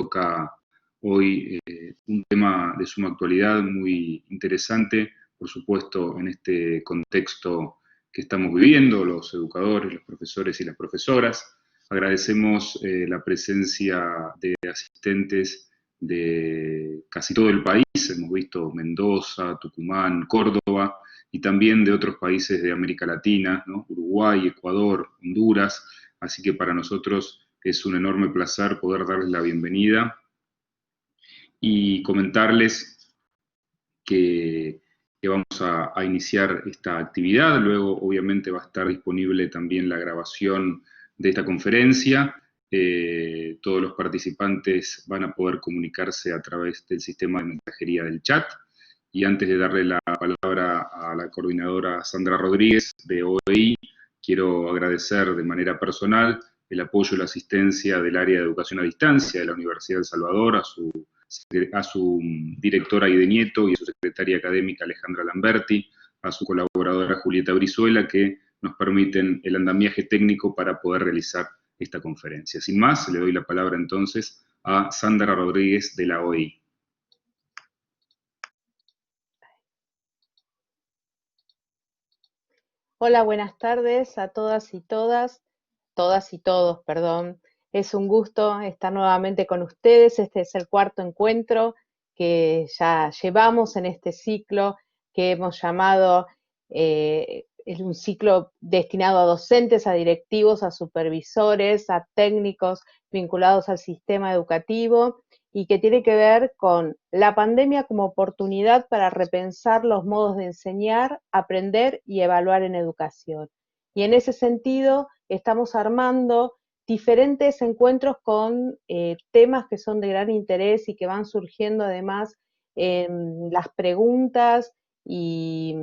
toca hoy un tema de suma actualidad muy interesante, por supuesto, en este contexto que estamos viviendo, los educadores, los profesores y las profesoras. Agradecemos la presencia de asistentes de casi todo el país, hemos visto Mendoza, Tucumán, Córdoba, y también de otros países de América Latina, ¿no? Uruguay, Ecuador, Honduras, así que para nosotros es un enorme placer poder darles la bienvenida y comentarles que vamos a iniciar esta actividad. Luego, obviamente, va a estar disponible también la grabación de esta conferencia. Todos los participantes van a poder comunicarse a través del sistema de mensajería del chat. Y antes de darle la palabra a la coordinadora Sandra Rodríguez de OEI, quiero agradecer de manera personal el apoyo y la asistencia del área de educación a distancia de la Universidad de El Salvador, a su directora Aide Nieto y a su secretaria académica Alejandra Lamberti, a su colaboradora Julieta Brizuela, que nos permiten el andamiaje técnico para poder realizar esta conferencia. Sin más, le doy la palabra entonces a Sandra Rodríguez de la OEI. Hola, buenas tardes a todas y todos, perdón. Es un gusto estar nuevamente con ustedes. Este es el cuarto encuentro que ya llevamos en este ciclo que hemos llamado, es un ciclo destinado a docentes, a directivos, a supervisores, a técnicos vinculados al sistema educativo, y que tiene que ver con la pandemia como oportunidad para repensar los modos de enseñar, aprender y evaluar en educación. Y en ese sentido estamos armando diferentes encuentros con temas que son de gran interés y que van surgiendo además en las preguntas y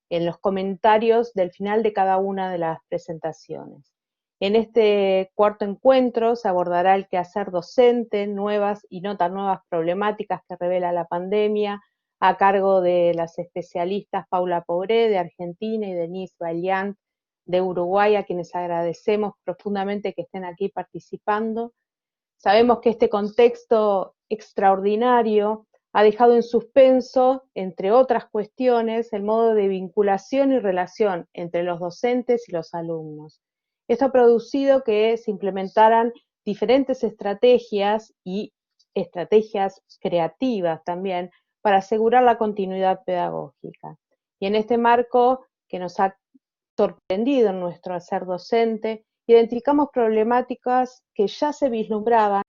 en los comentarios del final de cada una de las presentaciones. En este cuarto encuentro se abordará el quehacer docente, nuevas y no tan nuevas problemáticas que revela la pandemia, a cargo de las especialistas Paula Pobré de Argentina y Denise Valiant de Uruguay, a quienes agradecemos profundamente que estén aquí participando. Sabemos que este contexto extraordinario ha dejado en suspenso, entre otras cuestiones, el modo de vinculación y relación entre los docentes y los alumnos. Esto ha producido que se implementaran diferentes estrategias y estrategias creativas también para asegurar la continuidad pedagógica. Y en este marco que nos ha sorprendido en nuestro hacer docente, identificamos problemáticas que ya se vislumbraban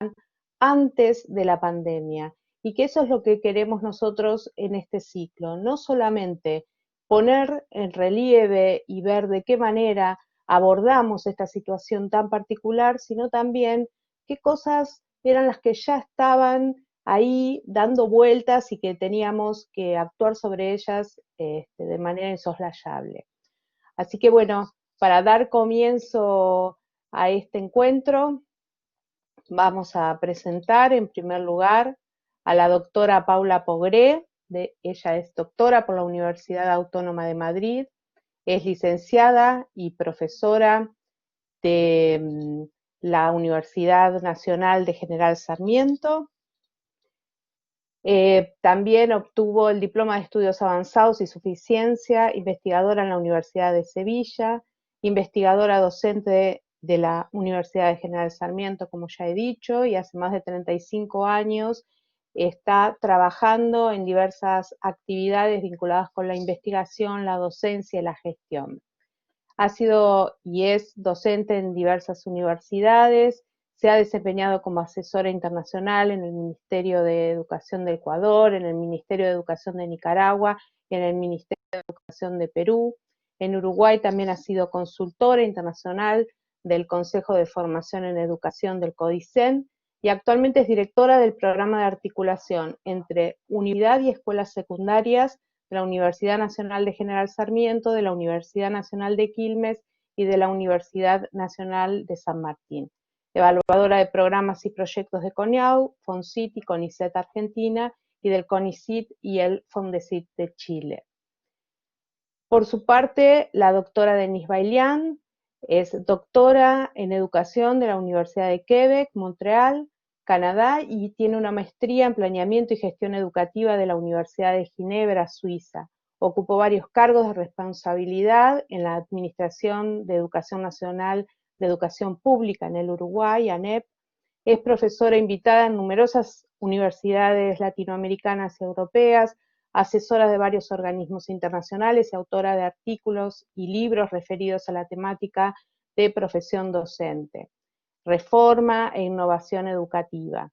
antes de la pandemia, y que eso es lo que queremos nosotros en este ciclo, no solamente poner en relieve y ver de qué manera abordamos esta situación tan particular, sino también qué cosas eran las que ya estaban ahí dando vueltas y que teníamos que actuar sobre ellas de manera insoslayable. Así que bueno, para dar comienzo a este encuentro, vamos a presentar en primer lugar a la doctora Paula Pobré. Ella es doctora por la Universidad Autónoma de Madrid, es licenciada y profesora de la Universidad Nacional de General Sarmiento. También obtuvo el diploma de estudios avanzados y suficiencia, investigadora en la Universidad de Sevilla, investigadora docente de la Universidad de General Sarmiento, como ya he dicho, y hace más de 35 años está trabajando en diversas actividades vinculadas con la investigación, la docencia y la gestión. Ha sido y es docente en diversas universidades, se ha desempeñado como asesora internacional en el Ministerio de Educación de Ecuador, en el Ministerio de Educación de Nicaragua y en el Ministerio de Educación de Perú. En Uruguay también ha sido consultora internacional del Consejo de Formación en Educación del CODICEN, y actualmente es directora del programa de articulación entre unidad y escuelas secundarias de la Universidad Nacional de General Sarmiento, de la Universidad Nacional de Quilmes y de la Universidad Nacional de San Martín. Evaluadora de programas y proyectos de CONIAU, FONCIT y CONICET Argentina, y del CONICIT y el FONDECIT de Chile. Por su parte, la doctora Denise Valiant es doctora en educación de la Universidad de Quebec, Montreal, Canadá, y tiene una maestría en Planeamiento y Gestión Educativa de la Universidad de Ginebra, Suiza. Ocupó varios cargos de responsabilidad en la Administración de Educación Nacional de Educación Pública en el Uruguay, ANEP. Es profesora invitada en numerosas universidades latinoamericanas y europeas, asesora de varios organismos internacionales y autora de artículos y libros referidos a la temática de profesión docente, reforma e innovación educativa.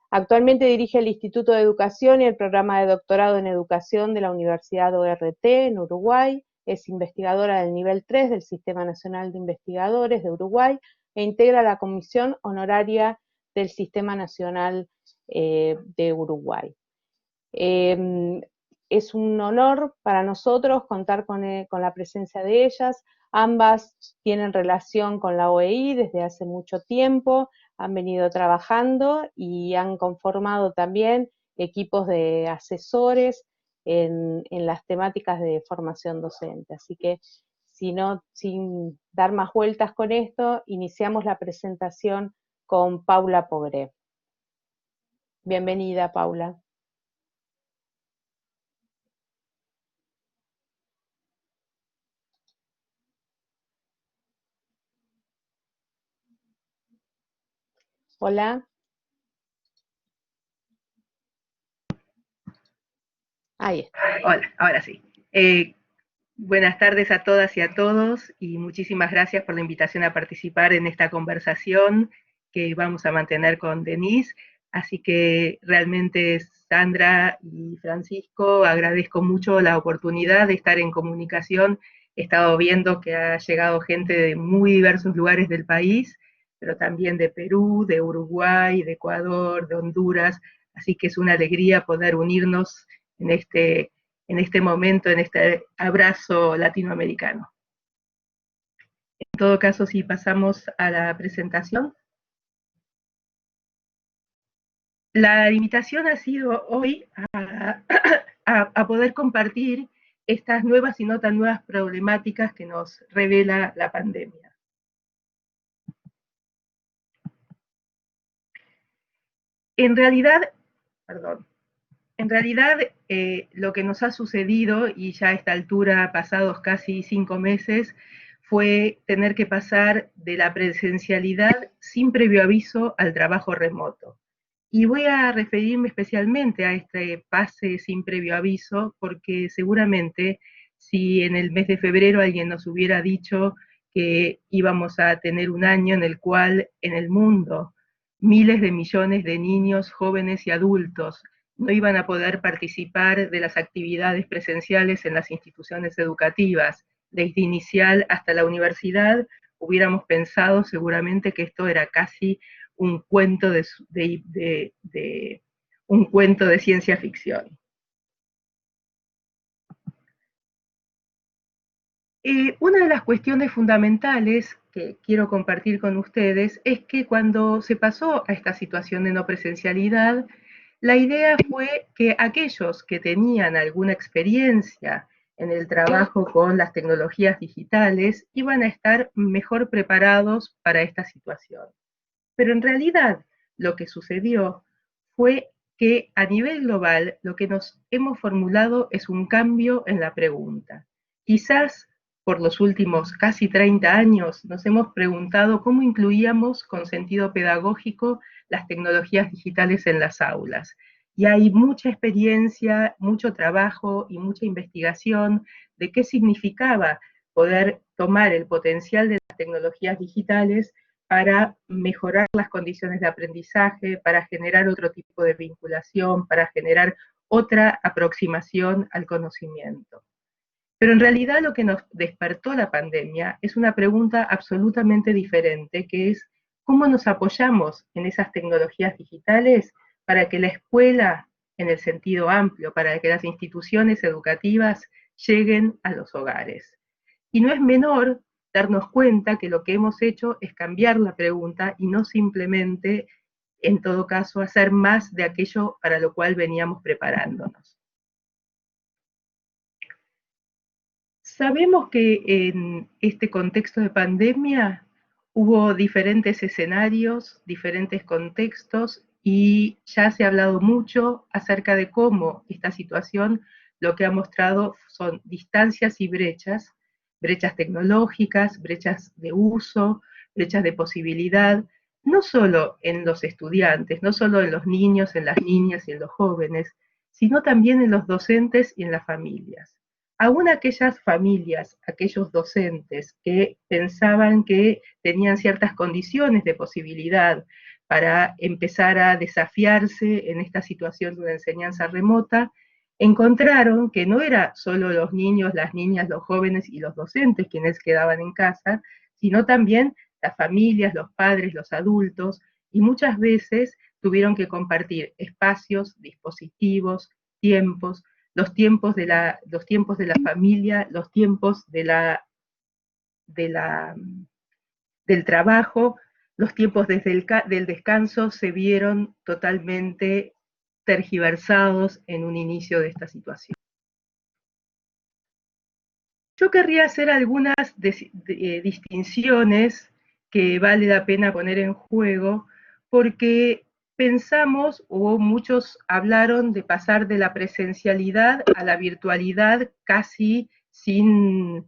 Actualmente dirige el Instituto de Educación y el programa de doctorado en educación de la Universidad ORT en Uruguay. Es investigadora del nivel 3 del Sistema Nacional de Investigadores de Uruguay e integra la Comisión Honoraria del Sistema Nacional de Uruguay. Es un honor para nosotros contar con la presencia de ellas. Ambas tienen relación con la OEI desde hace mucho tiempo, han venido trabajando y han conformado también equipos de asesores en las temáticas de formación docente. Así que, sin dar más vueltas con esto, iniciamos la presentación con Paula Pogré. Bienvenida, Paula. Hola. Ahí está. Hola, ahora sí. Buenas tardes a todas y a todos y muchísimas gracias por la invitación a participar en esta conversación que vamos a mantener con Denise. Así que realmente, Sandra y Francisco, agradezco mucho la oportunidad de estar en comunicación. He estado viendo que ha llegado gente de muy diversos lugares del país, pero también de Perú, de Uruguay, de Ecuador, de Honduras. Así que es una alegría poder unirnos en este momento, en este abrazo latinoamericano. En todo caso, si pasamos a la presentación. La invitación ha sido hoy a poder compartir estas nuevas y no tan nuevas problemáticas que nos revela la pandemia. En realidad, lo que nos ha sucedido, y ya a esta altura, pasados casi 5 meses, fue tener que pasar de la presencialidad sin previo aviso al trabajo remoto. Y voy a referirme especialmente a este pase sin previo aviso, porque seguramente si en el mes de febrero alguien nos hubiera dicho que íbamos a tener un año en el cual en el mundo miles de millones de niños, jóvenes y adultos no iban a poder participar de las actividades presenciales en las instituciones educativas, desde inicial hasta la universidad, hubiéramos pensado seguramente que esto era casi un cuento un cuento de ciencia ficción. Una de las cuestiones fundamentales que quiero compartir con ustedes es que cuando se pasó a esta situación de no presencialidad, la idea fue que aquellos que tenían alguna experiencia en el trabajo con las tecnologías digitales iban a estar mejor preparados para esta situación. Pero en realidad lo que sucedió fue que a nivel global lo que nos hemos formulado es un cambio en la pregunta. Quizás por los últimos casi 30 años nos hemos preguntado cómo incluíamos con sentido pedagógico las tecnologías digitales en las aulas. Y hay mucha experiencia, mucho trabajo y mucha investigación de qué significaba poder tomar el potencial de las tecnologías digitales para mejorar las condiciones de aprendizaje, para generar otro tipo de vinculación, para generar otra aproximación al conocimiento. Pero en realidad lo que nos despertó la pandemia es una pregunta absolutamente diferente, que es cómo nos apoyamos en esas tecnologías digitales para que la escuela, en el sentido amplio, para que las instituciones educativas lleguen a los hogares. Y no es menor darnos cuenta que lo que hemos hecho es cambiar la pregunta y no simplemente, en todo caso, hacer más de aquello para lo cual veníamos preparándonos. Sabemos que en este contexto de pandemia hubo diferentes escenarios, diferentes contextos y ya se ha hablado mucho acerca de cómo esta situación lo que ha mostrado son distancias y brechas, brechas tecnológicas, brechas de uso, brechas de posibilidad, no solo en los estudiantes, no solo en los niños, en las niñas y en los jóvenes, sino también en los docentes y en las familias. Aún aquellas familias, aquellos docentes que pensaban que tenían ciertas condiciones de posibilidad para empezar a desafiarse en esta situación de una enseñanza remota, encontraron que no era solo los niños, las niñas, los jóvenes y los docentes quienes quedaban en casa, sino también las familias, los padres, los adultos, y muchas veces tuvieron que compartir espacios, dispositivos, tiempos, los tiempos de la familia, los tiempos del trabajo, los tiempos del descanso se vieron totalmente tergiversados en un inicio de esta situación. Yo querría hacer algunas distinciones que vale la pena poner en juego, porque pensamos, o muchos hablaron de pasar de la presencialidad a la virtualidad casi sin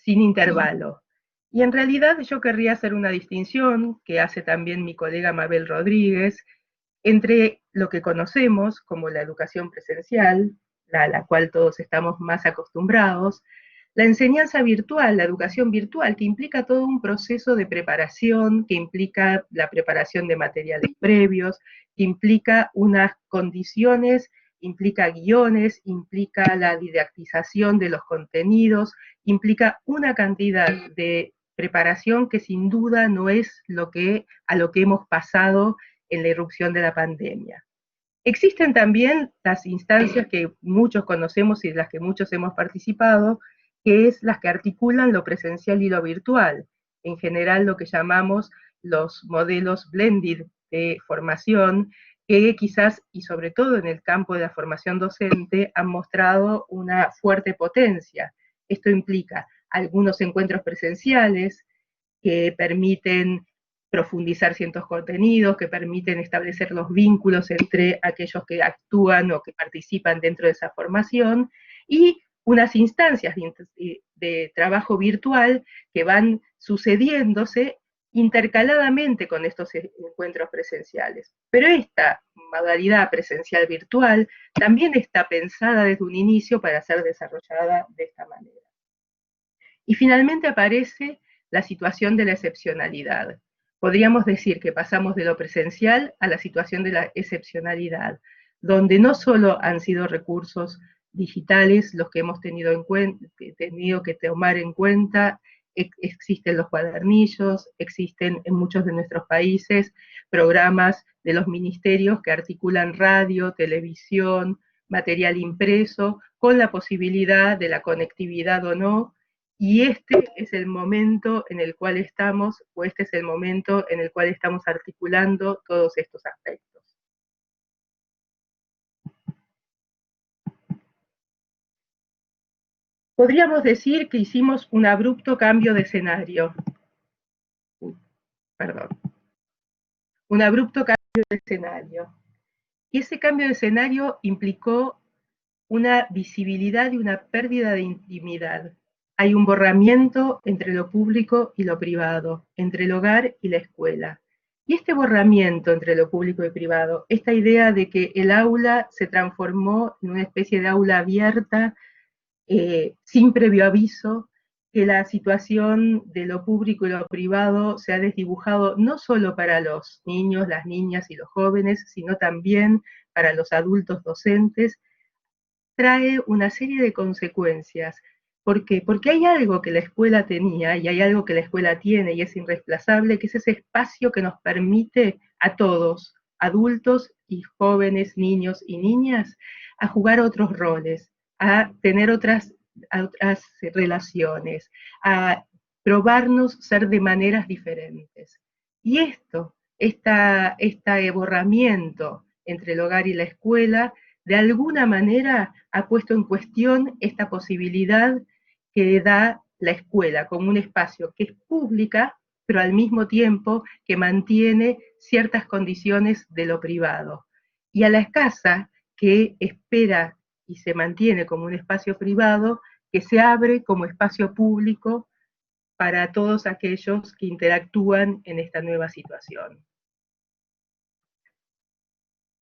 intervalo. Y en realidad yo querría hacer una distinción, que hace también mi colega Mabel Rodríguez, entre lo que conocemos como la educación presencial, a la cual todos estamos más acostumbrados, la enseñanza virtual, la educación virtual, que implica todo un proceso de preparación, que implica la preparación de materiales previos, que implica unas condiciones, implica guiones, implica la didactización de los contenidos, implica una cantidad de preparación que sin duda no es a lo que hemos pasado en la irrupción de la pandemia. Existen también las instancias que muchos conocemos y de las que muchos hemos participado, que es las que articulan lo presencial y lo virtual, en general lo que llamamos los modelos blended de formación, que quizás, y sobre todo en el campo de la formación docente, han mostrado una fuerte potencia. Esto implica algunos encuentros presenciales que permiten profundizar ciertos contenidos, que permiten establecer los vínculos entre aquellos que actúan o que participan dentro de esa formación, y unas instancias de trabajo virtual que van sucediéndose intercaladamente con estos encuentros presenciales. Pero esta modalidad presencial virtual también está pensada desde un inicio para ser desarrollada de esta manera. Y finalmente aparece la situación de la excepcionalidad. Podríamos decir que pasamos de lo presencial a la situación de la excepcionalidad, donde no solo han sido recursos digitales los que hemos tenido que tomar en cuenta, existen los cuadernillos, existen en muchos de nuestros países programas de los ministerios que articulan radio, televisión, material impreso, con la posibilidad de la conectividad o no, y este es el momento en el cual estamos, o este es el momento en el cual estamos articulando todos estos aspectos. Podríamos decir que hicimos un abrupto cambio de escenario. Un abrupto cambio de escenario. Y ese cambio de escenario implicó una visibilidad y una pérdida de intimidad. Hay un borramiento entre lo público y lo privado, entre el hogar y la escuela. Y este borramiento entre lo público y privado, esta idea de que el aula se transformó en una especie de aula abierta, sin previo aviso, que la situación de lo público y lo privado se ha desdibujado no solo para los niños, las niñas y los jóvenes, sino también para los adultos docentes, trae una serie de consecuencias. ¿Por qué? Porque hay algo que la escuela tenía y hay algo que la escuela tiene y es irreemplazable, que es ese espacio que nos permite a todos, adultos y jóvenes, niños y niñas, a jugar otros roles, a tener otras relaciones, a probarnos ser de maneras diferentes. Y este borramiento entre el hogar y la escuela, de alguna manera ha puesto en cuestión esta posibilidad que da la escuela como un espacio que es pública, pero al mismo tiempo que mantiene ciertas condiciones de lo privado. Y a la casa que espera y se mantiene como un espacio privado, que se abre como espacio público para todos aquellos que interactúan en esta nueva situación.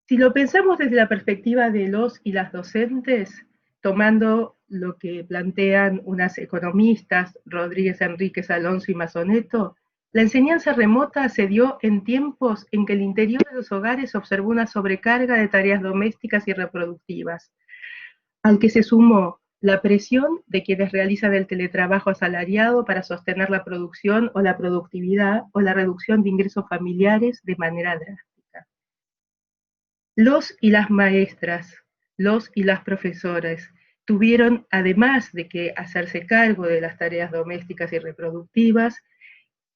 Si lo pensamos desde la perspectiva de los y las docentes, tomando lo que plantean unas economistas, Rodríguez Enríquez, Alonso y Masoneto, la enseñanza remota se dio en tiempos en que el interior de los hogares observó una sobrecarga de tareas domésticas y reproductivas, al que se sumó la presión de quienes realizan el teletrabajo asalariado para sostener la producción o la productividad o la reducción de ingresos familiares de manera drástica. Los y las maestras, los y las profesoras tuvieron, además de que hacerse cargo de las tareas domésticas y reproductivas,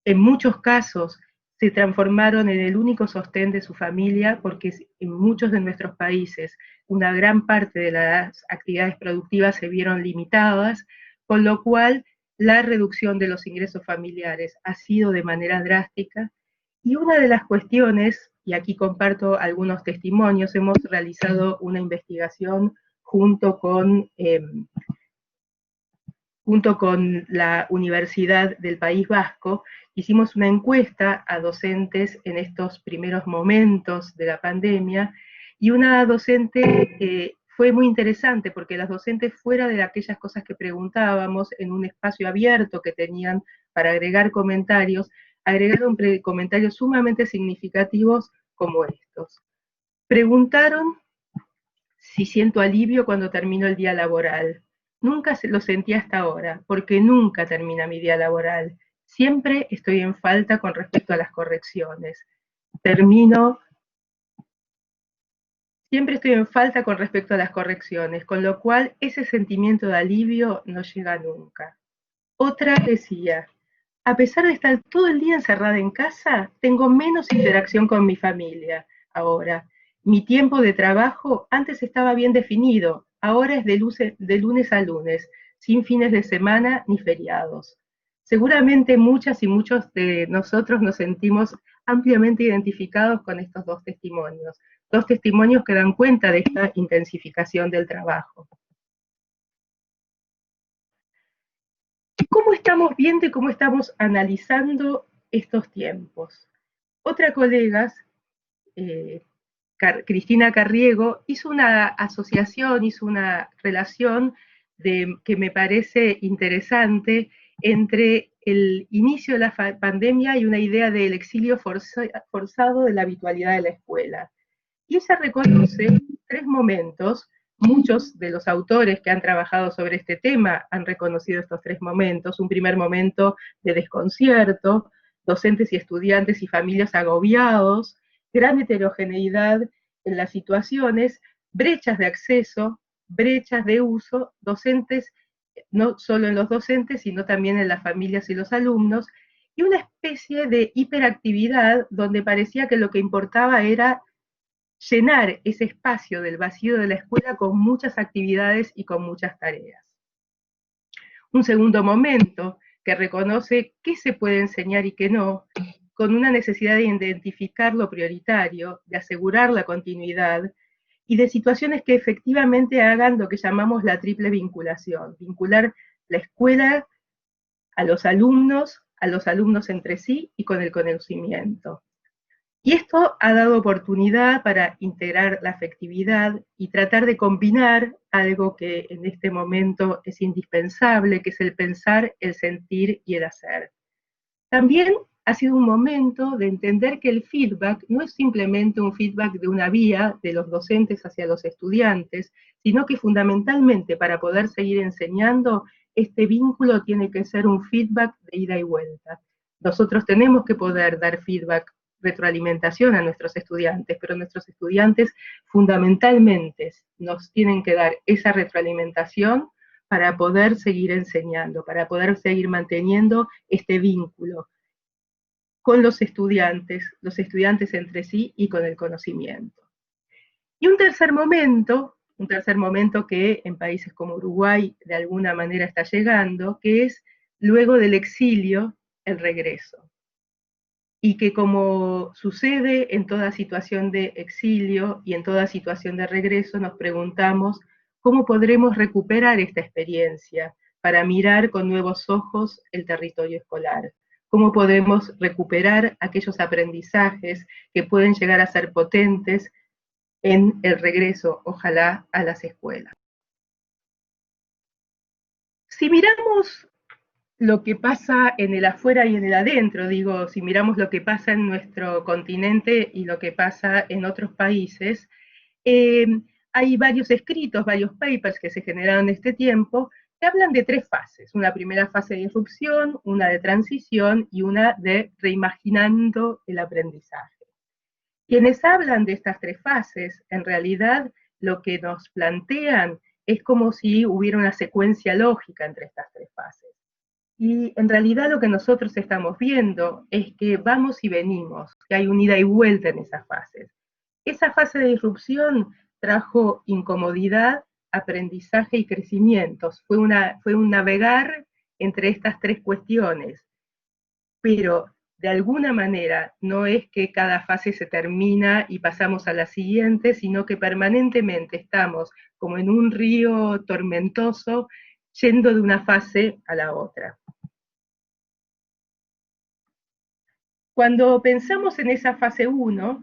en muchos casos se transformaron en el único sostén de su familia, porque en muchos de nuestros países una gran parte de las actividades productivas se vieron limitadas, con lo cual la reducción de los ingresos familiares ha sido de manera drástica. Y una de las cuestiones, y aquí comparto algunos testimonios, hemos realizado una investigación junto con la Universidad del País Vasco, hicimos una encuesta a docentes en estos primeros momentos de la pandemia, y una docente fue muy interesante porque las docentes, fuera de aquellas cosas que preguntábamos en un espacio abierto que tenían para agregar comentarios, agregaron comentarios sumamente significativos como estos. Preguntaron si siento alivio cuando termino el día laboral. Nunca lo sentí hasta ahora, porque nunca termina mi día laboral. Siempre estoy en falta con respecto a las correcciones. Siempre estoy en falta con respecto a las correcciones, con lo cual ese sentimiento de alivio no llega nunca. Otra decía, a pesar de estar todo el día encerrada en casa, tengo menos interacción con mi familia ahora. Mi tiempo de trabajo antes estaba bien definido, ahora es de lunes a lunes, sin fines de semana ni feriados. Seguramente muchas y muchos de nosotros nos sentimos ampliamente identificados con estos dos testimonios que dan cuenta de esta intensificación del trabajo. ¿Cómo estamos viendo y cómo estamos analizando estos tiempos? Otra colega, Cristina Carriego, hizo una asociación, hizo una relación que me parece interesante entre el inicio de la pandemia y una idea del exilio forzado de la habitualidad de la escuela. Y ella reconoce tres momentos. Muchos de los autores que han trabajado sobre este tema han reconocido estos tres momentos. Un primer momento de desconcierto, docentes y estudiantes y familias agobiados, gran heterogeneidad en las situaciones, brechas de acceso, brechas de uso, docentes, no solo en los docentes, sino también en las familias y los alumnos, y una especie de hiperactividad donde parecía que lo que importaba era llenar ese espacio del vacío de la escuela con muchas actividades y con muchas tareas. Un segundo momento que reconoce qué se puede enseñar y qué no, con una necesidad de identificar lo prioritario, de asegurar la continuidad y de situaciones que efectivamente hagan lo que llamamos la triple vinculación, vincular la escuela a los alumnos entre sí y con el conocimiento. Y esto ha dado oportunidad para integrar la afectividad y tratar de combinar algo que en este momento es indispensable, que es el pensar, el sentir y el hacer. También ha sido un momento de entender que el feedback no es simplemente un feedback de una vía de los docentes hacia los estudiantes, sino que fundamentalmente para poder seguir enseñando, este vínculo tiene que ser un feedback de ida y vuelta. Nosotros tenemos que poder dar feedback, retroalimentación a nuestros estudiantes, pero nuestros estudiantes fundamentalmente nos tienen que dar esa retroalimentación para poder seguir enseñando, para poder seguir manteniendo este vínculo con los estudiantes entre sí y con el conocimiento. Y un tercer momento que en países como Uruguay de alguna manera está llegando, que es luego del exilio, el regreso. y que, como sucede en toda situación de exilio y en toda situación de regreso, nos preguntamos cómo podremos recuperar esta experiencia para mirar con nuevos ojos el territorio escolar. Cómo podemos recuperar aquellos aprendizajes que pueden llegar a ser potentes en el regreso, ojalá, a las escuelas. Si miramos lo que pasa en el afuera y en el adentro, digo, si miramos lo que pasa en nuestro continente y lo que pasa en otros países, hay varios escritos, varios papers que se generaron en este tiempo, que hablan de tres fases: una primera fase de disrupción, una de transición y una de reimaginando el aprendizaje. Quienes hablan de estas tres fases, en realidad lo que nos plantean es como si hubiera una secuencia lógica entre estas tres fases. Y en realidad lo que nosotros estamos viendo es que vamos y venimos, que hay un ida y vuelta en esas fases. Esa fase de disrupción trajo incomodidad, aprendizaje y crecimiento. Fue un navegar entre estas tres cuestiones, pero de alguna manera no es que cada fase se termina y pasamos a la siguiente, sino que permanentemente estamos como en un río tormentoso, yendo de una fase a la otra. Cuando pensamos en esa fase 1,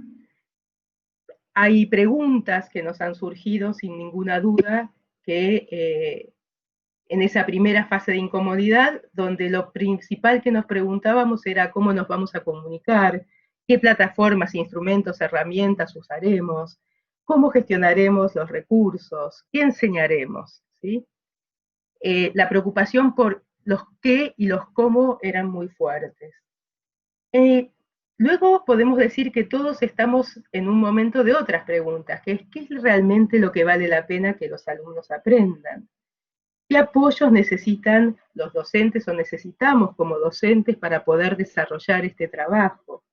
hay preguntas que nos han surgido sin ninguna duda, que en esa primera fase de incomodidad, donde lo principal que nos preguntábamos era cómo nos vamos a comunicar, qué plataformas, instrumentos, herramientas usaremos, cómo gestionaremos los recursos, qué enseñaremos, ¿sí? La preocupación por los qué y los cómo eran muy fuertes. Luego podemos decir que todos estamos en un momento de otras preguntas, que es ¿qué es realmente lo que vale la pena que los alumnos aprendan? ¿Qué apoyos necesitan los docentes o necesitamos como docentes para poder desarrollar este trabajo?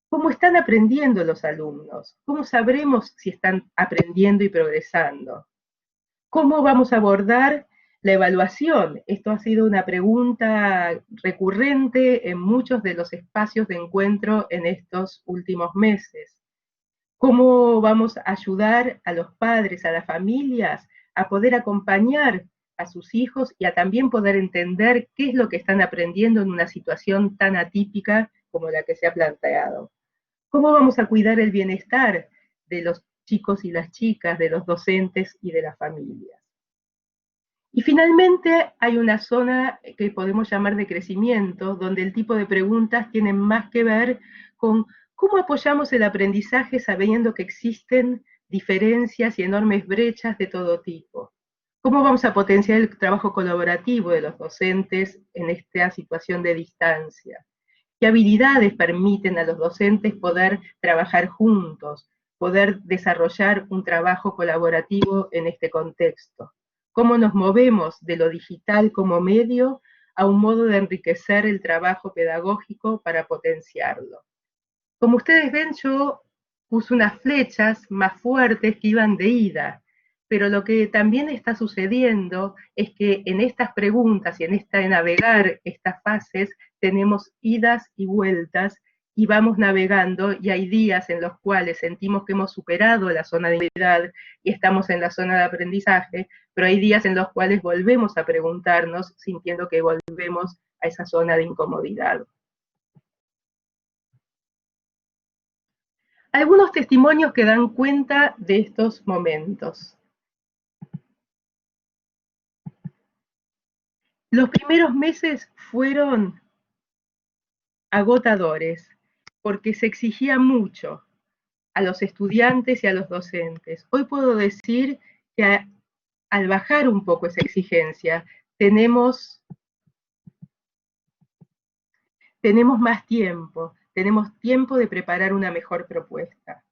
¿Cómo están aprendiendo los alumnos? ¿Cómo sabremos si están aprendiendo y progresando? ¿Cómo vamos a abordar la evaluación? Esto ha sido una pregunta recurrente en muchos de los espacios de encuentro en estos últimos meses. ¿Cómo vamos a ayudar a los padres, a las familias, a poder acompañar a sus hijos y a también poder entender qué es lo que están aprendiendo en una situación tan atípica como la que se ha planteado? ¿Cómo vamos a cuidar el bienestar de los chicos y las chicas, de los docentes y de las familias? Y finalmente hay una zona que podemos llamar de crecimiento, donde el tipo de preguntas tienen más que ver con cómo apoyamos el aprendizaje sabiendo que existen diferencias y enormes brechas de todo tipo. ¿Cómo vamos a potenciar el trabajo colaborativo de los docentes en esta situación de distancia? ¿Qué habilidades permiten a los docentes poder trabajar juntos, poder desarrollar un trabajo colaborativo en este contexto? ¿Cómo nos movemos de lo digital como medio a un modo de enriquecer el trabajo pedagógico para potenciarlo? Como ustedes ven, yo puse unas flechas más fuertes que iban de ida, pero lo que también está sucediendo es que en estas preguntas y en esta navegar estas fases tenemos idas y vueltas y vamos navegando, y hay días en los cuales sentimos que hemos superado la zona de incomodidad y estamos en la zona de aprendizaje, pero hay días en los cuales volvemos a preguntarnos sintiendo que volvemos a esa zona de incomodidad. Algunos testimonios que dan cuenta de estos momentos. Los primeros meses fueron agotadores, porque se exigía mucho a los estudiantes y a los docentes. Hoy puedo decir que al bajar un poco esa exigencia, tenemos más tiempo, tenemos tiempo de preparar una mejor propuesta.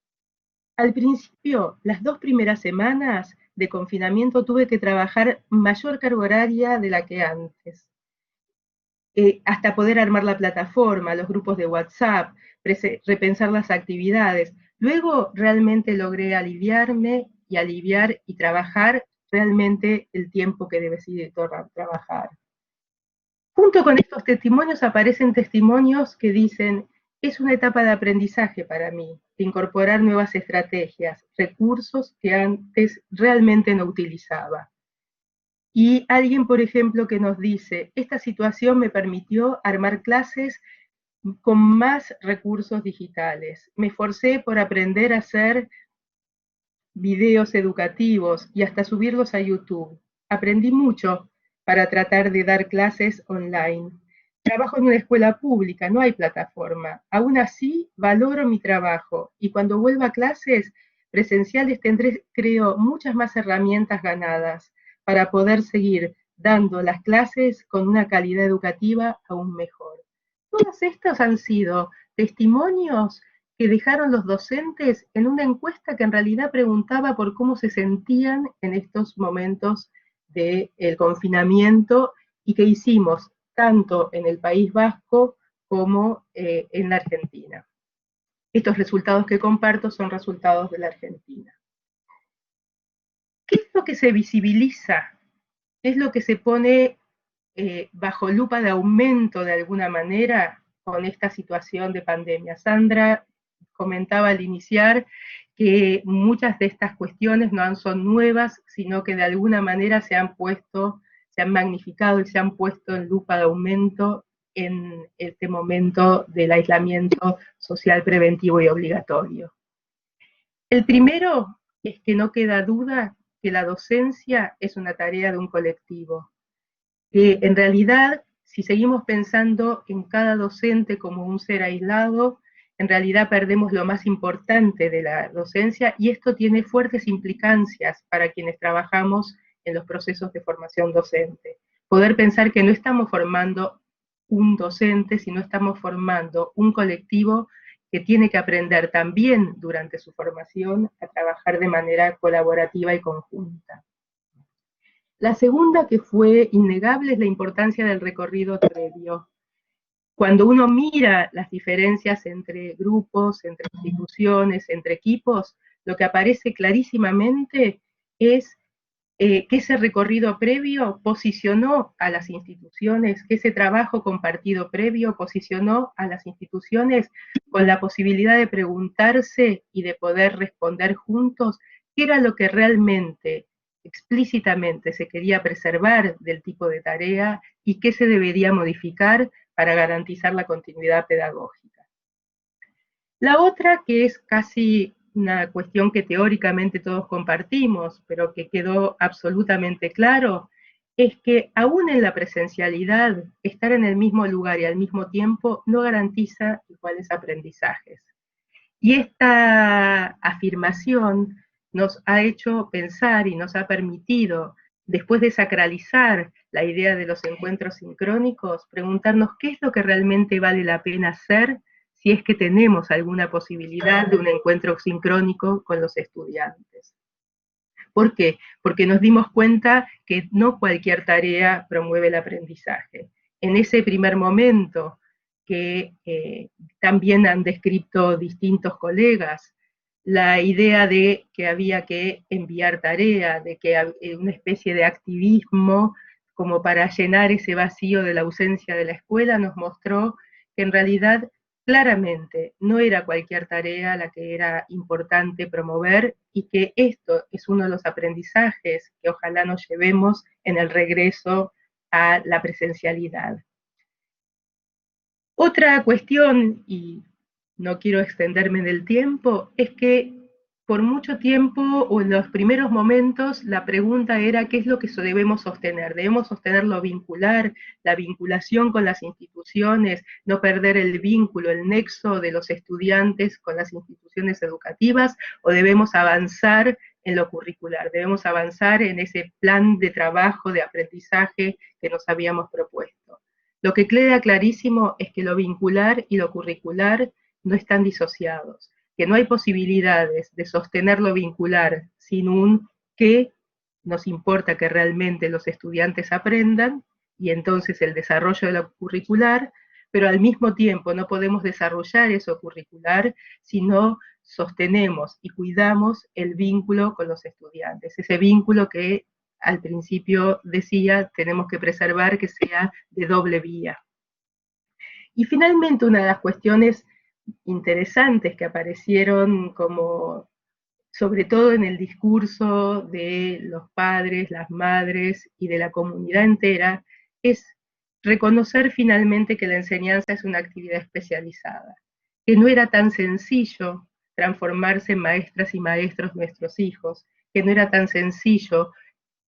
Al principio, las 2 primeras semanas de confinamiento tuve que trabajar mayor carga horaria de la que antes, hasta poder armar la plataforma, los grupos de WhatsApp, repensar las actividades. Luego realmente logré aliviarme y aliviar y trabajar realmente el tiempo que necesito trabajar. Junto con estos testimonios aparecen testimonios que dicen es una etapa de aprendizaje para mí, de incorporar nuevas estrategias, recursos que antes realmente no utilizaba. Y alguien, por ejemplo, que nos dice, esta situación me permitió armar clases con más recursos digitales. Me esforcé por aprender a hacer videos educativos y hasta subirlos a YouTube. Aprendí mucho para tratar de dar clases online. Trabajo en una escuela pública, no hay plataforma. Aún así, valoro mi trabajo y cuando vuelva a clases presenciales tendré, creo, muchas más herramientas ganadas para poder seguir dando las clases con una calidad educativa aún mejor. Todos estos han sido testimonios que dejaron los docentes en una encuesta que en realidad preguntaba por cómo se sentían en estos momentos del confinamiento y que hicimos tanto en el País Vasco como en la Argentina. Estos resultados que comparto son resultados de la Argentina. ¿Qué es lo que se visibiliza? ¿Qué es lo que se pone bajo lupa de aumento de alguna manera con esta situación de pandemia? Sandra comentaba al iniciar que muchas de estas cuestiones no son nuevas, sino que de alguna manera se han magnificado y se han puesto en lupa de aumento en este momento del aislamiento social preventivo y obligatorio. El primero es que no queda duda que la docencia es una tarea de un colectivo. En realidad, si seguimos pensando en cada docente como un ser aislado, en realidad perdemos lo más importante de la docencia y esto tiene fuertes implicancias para quienes trabajamos en los procesos de formación docente. Poder pensar que no estamos formando un docente, sino estamos formando un colectivo que tiene que aprender también durante su formación a trabajar de manera colaborativa y conjunta. La segunda, que fue innegable, es la importancia del recorrido previo. Cuando uno mira las diferencias entre grupos, entre instituciones, entre equipos, lo que aparece clarísimamente es que ese recorrido previo posicionó a las instituciones, que ese trabajo compartido previo posicionó a las instituciones con la posibilidad de preguntarse y de poder responder juntos qué era lo que realmente explícitamente se quería preservar del tipo de tarea y qué se debería modificar para garantizar la continuidad pedagógica. La otra, que es casi una cuestión que teóricamente todos compartimos, pero que quedó absolutamente claro, es que aún en la presencialidad, estar en el mismo lugar y al mismo tiempo no garantiza iguales aprendizajes. Y esta afirmación nos ha hecho pensar y nos ha permitido, después de sacralizar la idea de los encuentros sincrónicos, preguntarnos qué es lo que realmente vale la pena hacer si es que tenemos alguna posibilidad de un encuentro sincrónico con los estudiantes. ¿Por qué? Porque nos dimos cuenta que no cualquier tarea promueve el aprendizaje. En ese primer momento que también han descrito distintos colegas, la idea de que había que enviar tarea, de que una especie de activismo como para llenar ese vacío de la ausencia de la escuela, nos mostró que en realidad claramente no era cualquier tarea la que era importante promover y que esto es uno de los aprendizajes que ojalá nos llevemos en el regreso a la presencialidad. Otra cuestión, y no quiero extenderme en el tiempo, es que por mucho tiempo o en los primeros momentos la pregunta era qué es lo que debemos sostener. Debemos sostener lo vincular, la vinculación con las instituciones, no perder el vínculo, el nexo de los estudiantes con las instituciones educativas, o debemos avanzar en lo curricular, debemos avanzar en ese plan de trabajo, de aprendizaje que nos habíamos propuesto. Lo que queda clarísimo es que lo vincular y lo curricular no están disociados, que no hay posibilidades de sostener lo vincular sin un que nos importa que realmente los estudiantes aprendan, y entonces el desarrollo de lo curricular, pero al mismo tiempo no podemos desarrollar eso curricular si no sostenemos y cuidamos el vínculo con los estudiantes, ese vínculo que al principio decía, tenemos que preservar que sea de doble vía. Y finalmente, una de las cuestiones interesantes que aparecieron como, sobre todo en el discurso de los padres, las madres y de la comunidad entera, es reconocer finalmente que la enseñanza es una actividad especializada, que no era tan sencillo transformarse en maestras y maestros nuestros hijos, que no era tan sencillo,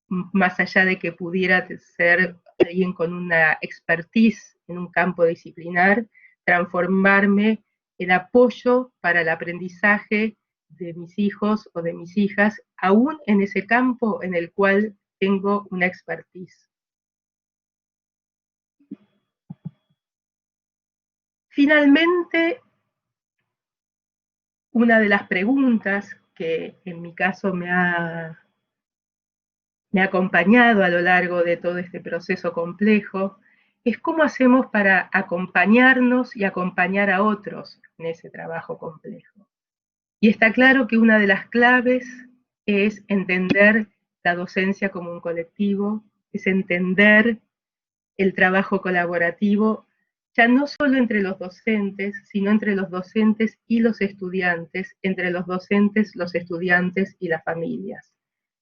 más allá de que pudiera ser alguien con una expertise en un campo disciplinar, transformarme en apoyo para el aprendizaje de mis hijos o de mis hijas, aún en ese campo en el cual tengo una expertise. Finalmente, una de las preguntas que en mi caso me ha acompañado a lo largo de todo este proceso complejo es cómo hacemos para acompañarnos y acompañar a otros en ese trabajo complejo. Y está claro que una de las claves es entender la docencia como un colectivo, es entender el trabajo colaborativo, ya no solo entre los docentes, sino entre los docentes y los estudiantes, entre los docentes, los estudiantes y las familias.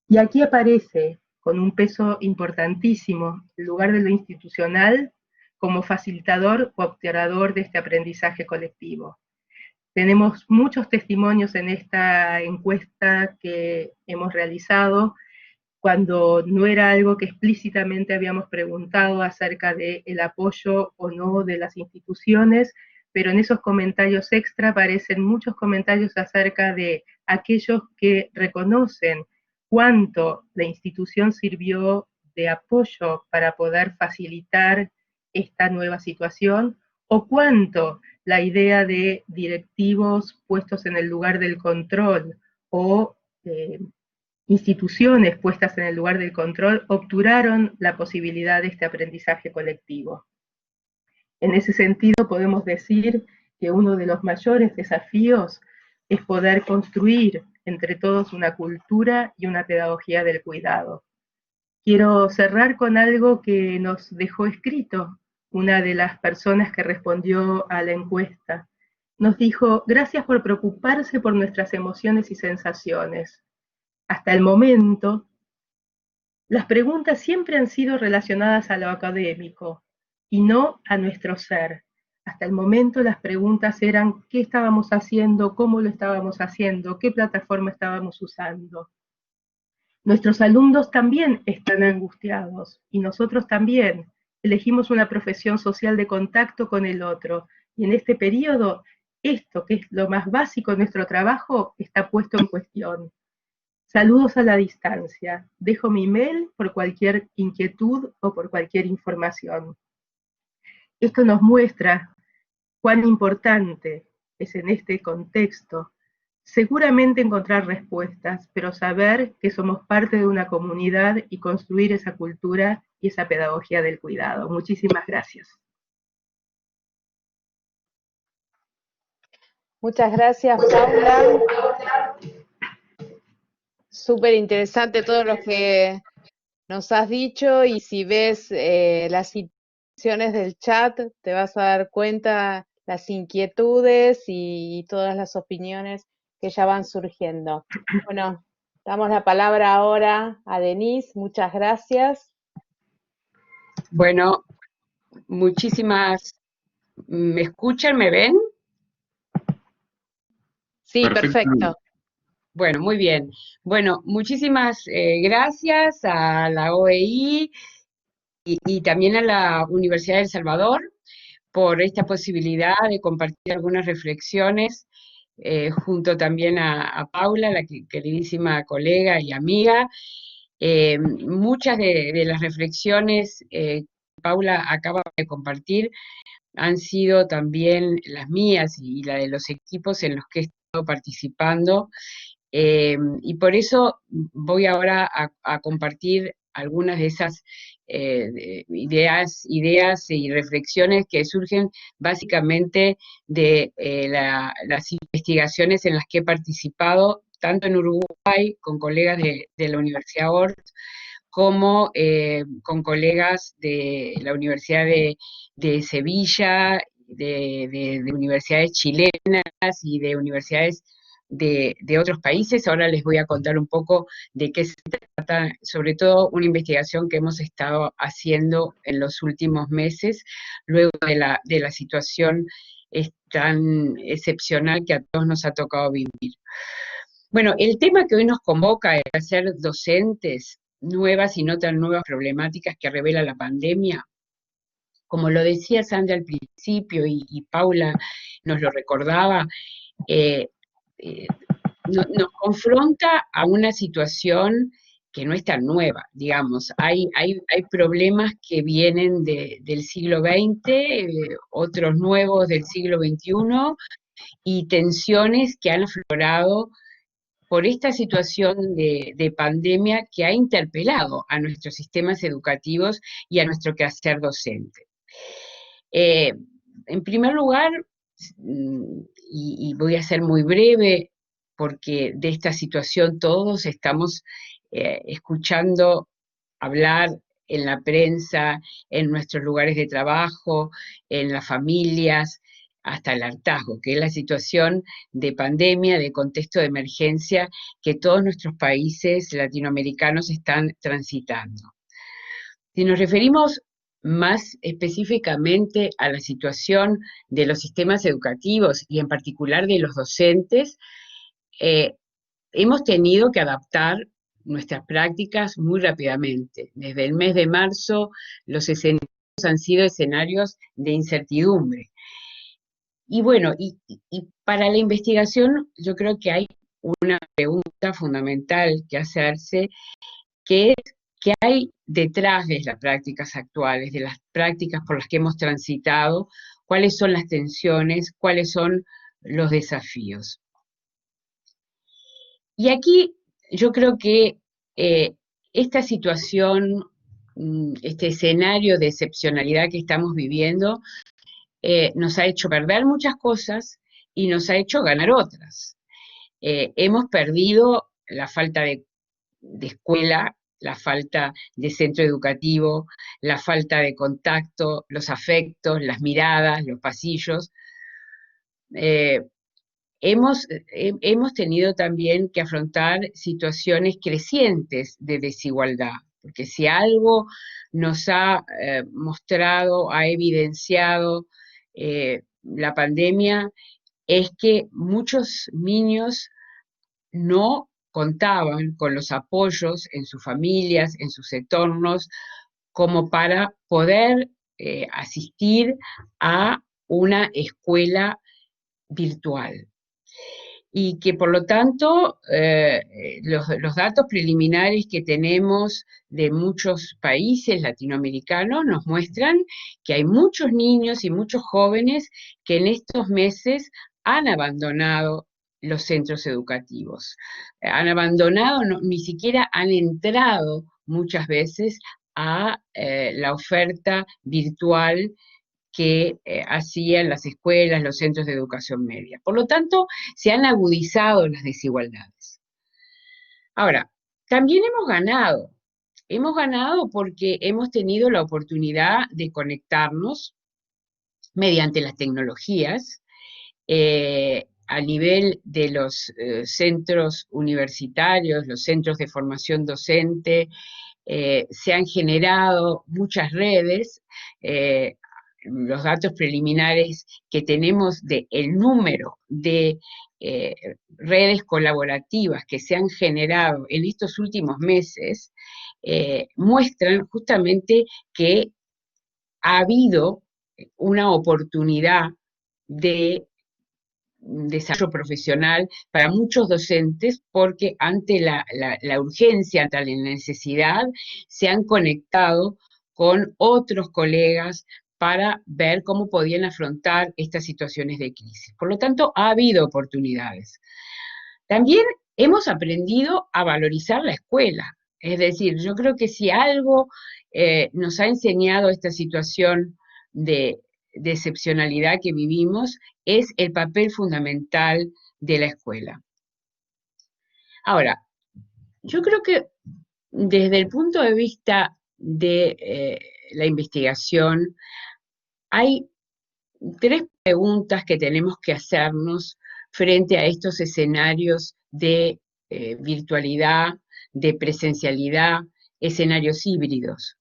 Y aquí aparece con un peso importantísimo el lugar de lo institucional como facilitador o operador de este aprendizaje colectivo. Tenemos muchos testimonios en esta encuesta que hemos realizado cuando no era algo que explícitamente habíamos preguntado acerca del apoyo o no de las instituciones, pero en esos comentarios extra aparecen muchos comentarios acerca de aquellos que reconocen cuánto la institución sirvió de apoyo para poder facilitar esta nueva situación, o cuánto la idea de directivos puestos en el lugar del control o instituciones puestas en el lugar del control obturaron la posibilidad de este aprendizaje colectivo. En ese sentido, podemos decir que uno de los mayores desafíos es poder construir entre todos una cultura y una pedagogía del cuidado. Quiero cerrar con algo que nos dejó escrito una de las personas que respondió a la encuesta. Nos dijo: gracias por preocuparse por nuestras emociones y sensaciones. Hasta el momento, las preguntas siempre han sido relacionadas a lo académico y no a nuestro ser. Hasta el momento las preguntas eran qué estábamos haciendo, cómo lo estábamos haciendo, qué plataforma estábamos usando. Nuestros alumnos también están angustiados y nosotros también. Elegimos una profesión social de contacto con el otro y en este periodo esto, que es lo más básico de nuestro trabajo, está puesto en cuestión. Saludos a la distancia. Dejo mi email por cualquier inquietud o por cualquier información. Esto nos muestra cuán importante es en este contexto seguramente encontrar respuestas, pero saber que somos parte de una comunidad y construir esa cultura y esa pedagogía del cuidado. Muchísimas gracias. Muchas gracias, Paula. Súper interesante todo lo que nos has dicho, y si ves las situaciones del chat, te vas a dar cuenta las inquietudes y todas las opiniones que ya van surgiendo. Bueno, damos la palabra ahora a Denise. Muchas gracias. Bueno, muchísimas. ¿Me escuchan? ¿Me ven? Sí, perfecto. Bueno, muy bien. Bueno, muchísimas gracias a la OEI y también a la Universidad de El Salvador por esta posibilidad de compartir algunas reflexiones junto también a Paula, la queridísima colega y amiga. Muchas de las reflexiones que Paula acaba de compartir han sido también las mías y la de los equipos en los que he estado participando. Y por eso voy ahora a compartir algunas de esas ideas y reflexiones que surgen básicamente de las investigaciones en las que he participado, tanto en Uruguay, con colegas de la Universidad Ort, como con colegas de la Universidad de Sevilla, de universidades chilenas y de universidades de otros países. Ahora les voy a contar un poco de qué se trata, sobre todo una investigación que hemos estado haciendo en los últimos meses, luego de la situación tan excepcional que a todos nos ha tocado vivir. Bueno, el tema que hoy nos convoca es hacer docentes nuevas y no tan nuevas problemáticas que revela la pandemia. Como lo decía Sandra al principio y Paula nos lo recordaba, nos confronta a una situación que no es tan nueva, digamos. Hay problemas que vienen del siglo XX, otros nuevos del siglo XXI, y tensiones que han aflorado por esta situación de pandemia que ha interpelado a nuestros sistemas educativos y a nuestro quehacer docente. En primer lugar, y voy a ser muy breve, porque de esta situación todos estamos escuchando hablar en la prensa, en nuestros lugares de trabajo, en las familias, hasta el hartazgo, que es la situación de pandemia, de contexto de emergencia que todos nuestros países latinoamericanos están transitando. Si nos referimos más específicamente a la situación de los sistemas educativos y en particular de los docentes, hemos tenido que adaptar nuestras prácticas muy rápidamente. Desde el mes de marzo, los escenarios han sido escenarios de incertidumbre. Y bueno, y para la investigación yo creo que hay una pregunta fundamental que hacerse, que es qué hay detrás de las prácticas actuales, de las prácticas por las que hemos transitado, cuáles son las tensiones, cuáles son los desafíos. Y aquí yo creo que esta situación, este escenario de excepcionalidad que estamos viviendo, nos ha hecho perder muchas cosas y nos ha hecho ganar otras. Hemos perdido la falta de escuela, la falta de centro educativo, la falta de contacto, los afectos, las miradas, los pasillos. Hemos tenido también que afrontar situaciones crecientes de desigualdad, porque si algo nos ha mostrado, ha evidenciado la pandemia, es que muchos niños no contaban con los apoyos en sus familias, en sus entornos, como para poder asistir a una escuela virtual. Y que por lo tanto los datos preliminares que tenemos de muchos países latinoamericanos nos muestran que hay muchos niños y muchos jóvenes que en estos meses han abandonado los centros educativos. Han abandonado, ni siquiera han entrado muchas veces a la oferta virtual que hacían las escuelas, los centros de educación media. Por lo tanto, se han agudizado las desigualdades. Ahora, también hemos ganado porque hemos tenido la oportunidad de conectarnos mediante las tecnologías, a nivel de los centros universitarios, los centros de formación docente, se han generado muchas redes. Los datos preliminares que tenemos del número de redes colaborativas que se han generado en estos últimos meses muestran justamente que ha habido una oportunidad de desarrollo profesional para muchos docentes, porque ante la urgencia, ante la necesidad, se han conectado con otros colegas para ver cómo podían afrontar estas situaciones de crisis. Por lo tanto, ha habido oportunidades. También hemos aprendido a valorizar la escuela. Es decir, yo creo que si algo nos ha enseñado esta situación de excepcionalidad que vivimos, es el papel fundamental de la escuela. Ahora, yo creo que desde el punto de vista de la investigación, hay tres preguntas que tenemos que hacernos frente a estos escenarios de virtualidad, de presencialidad, escenarios híbridos.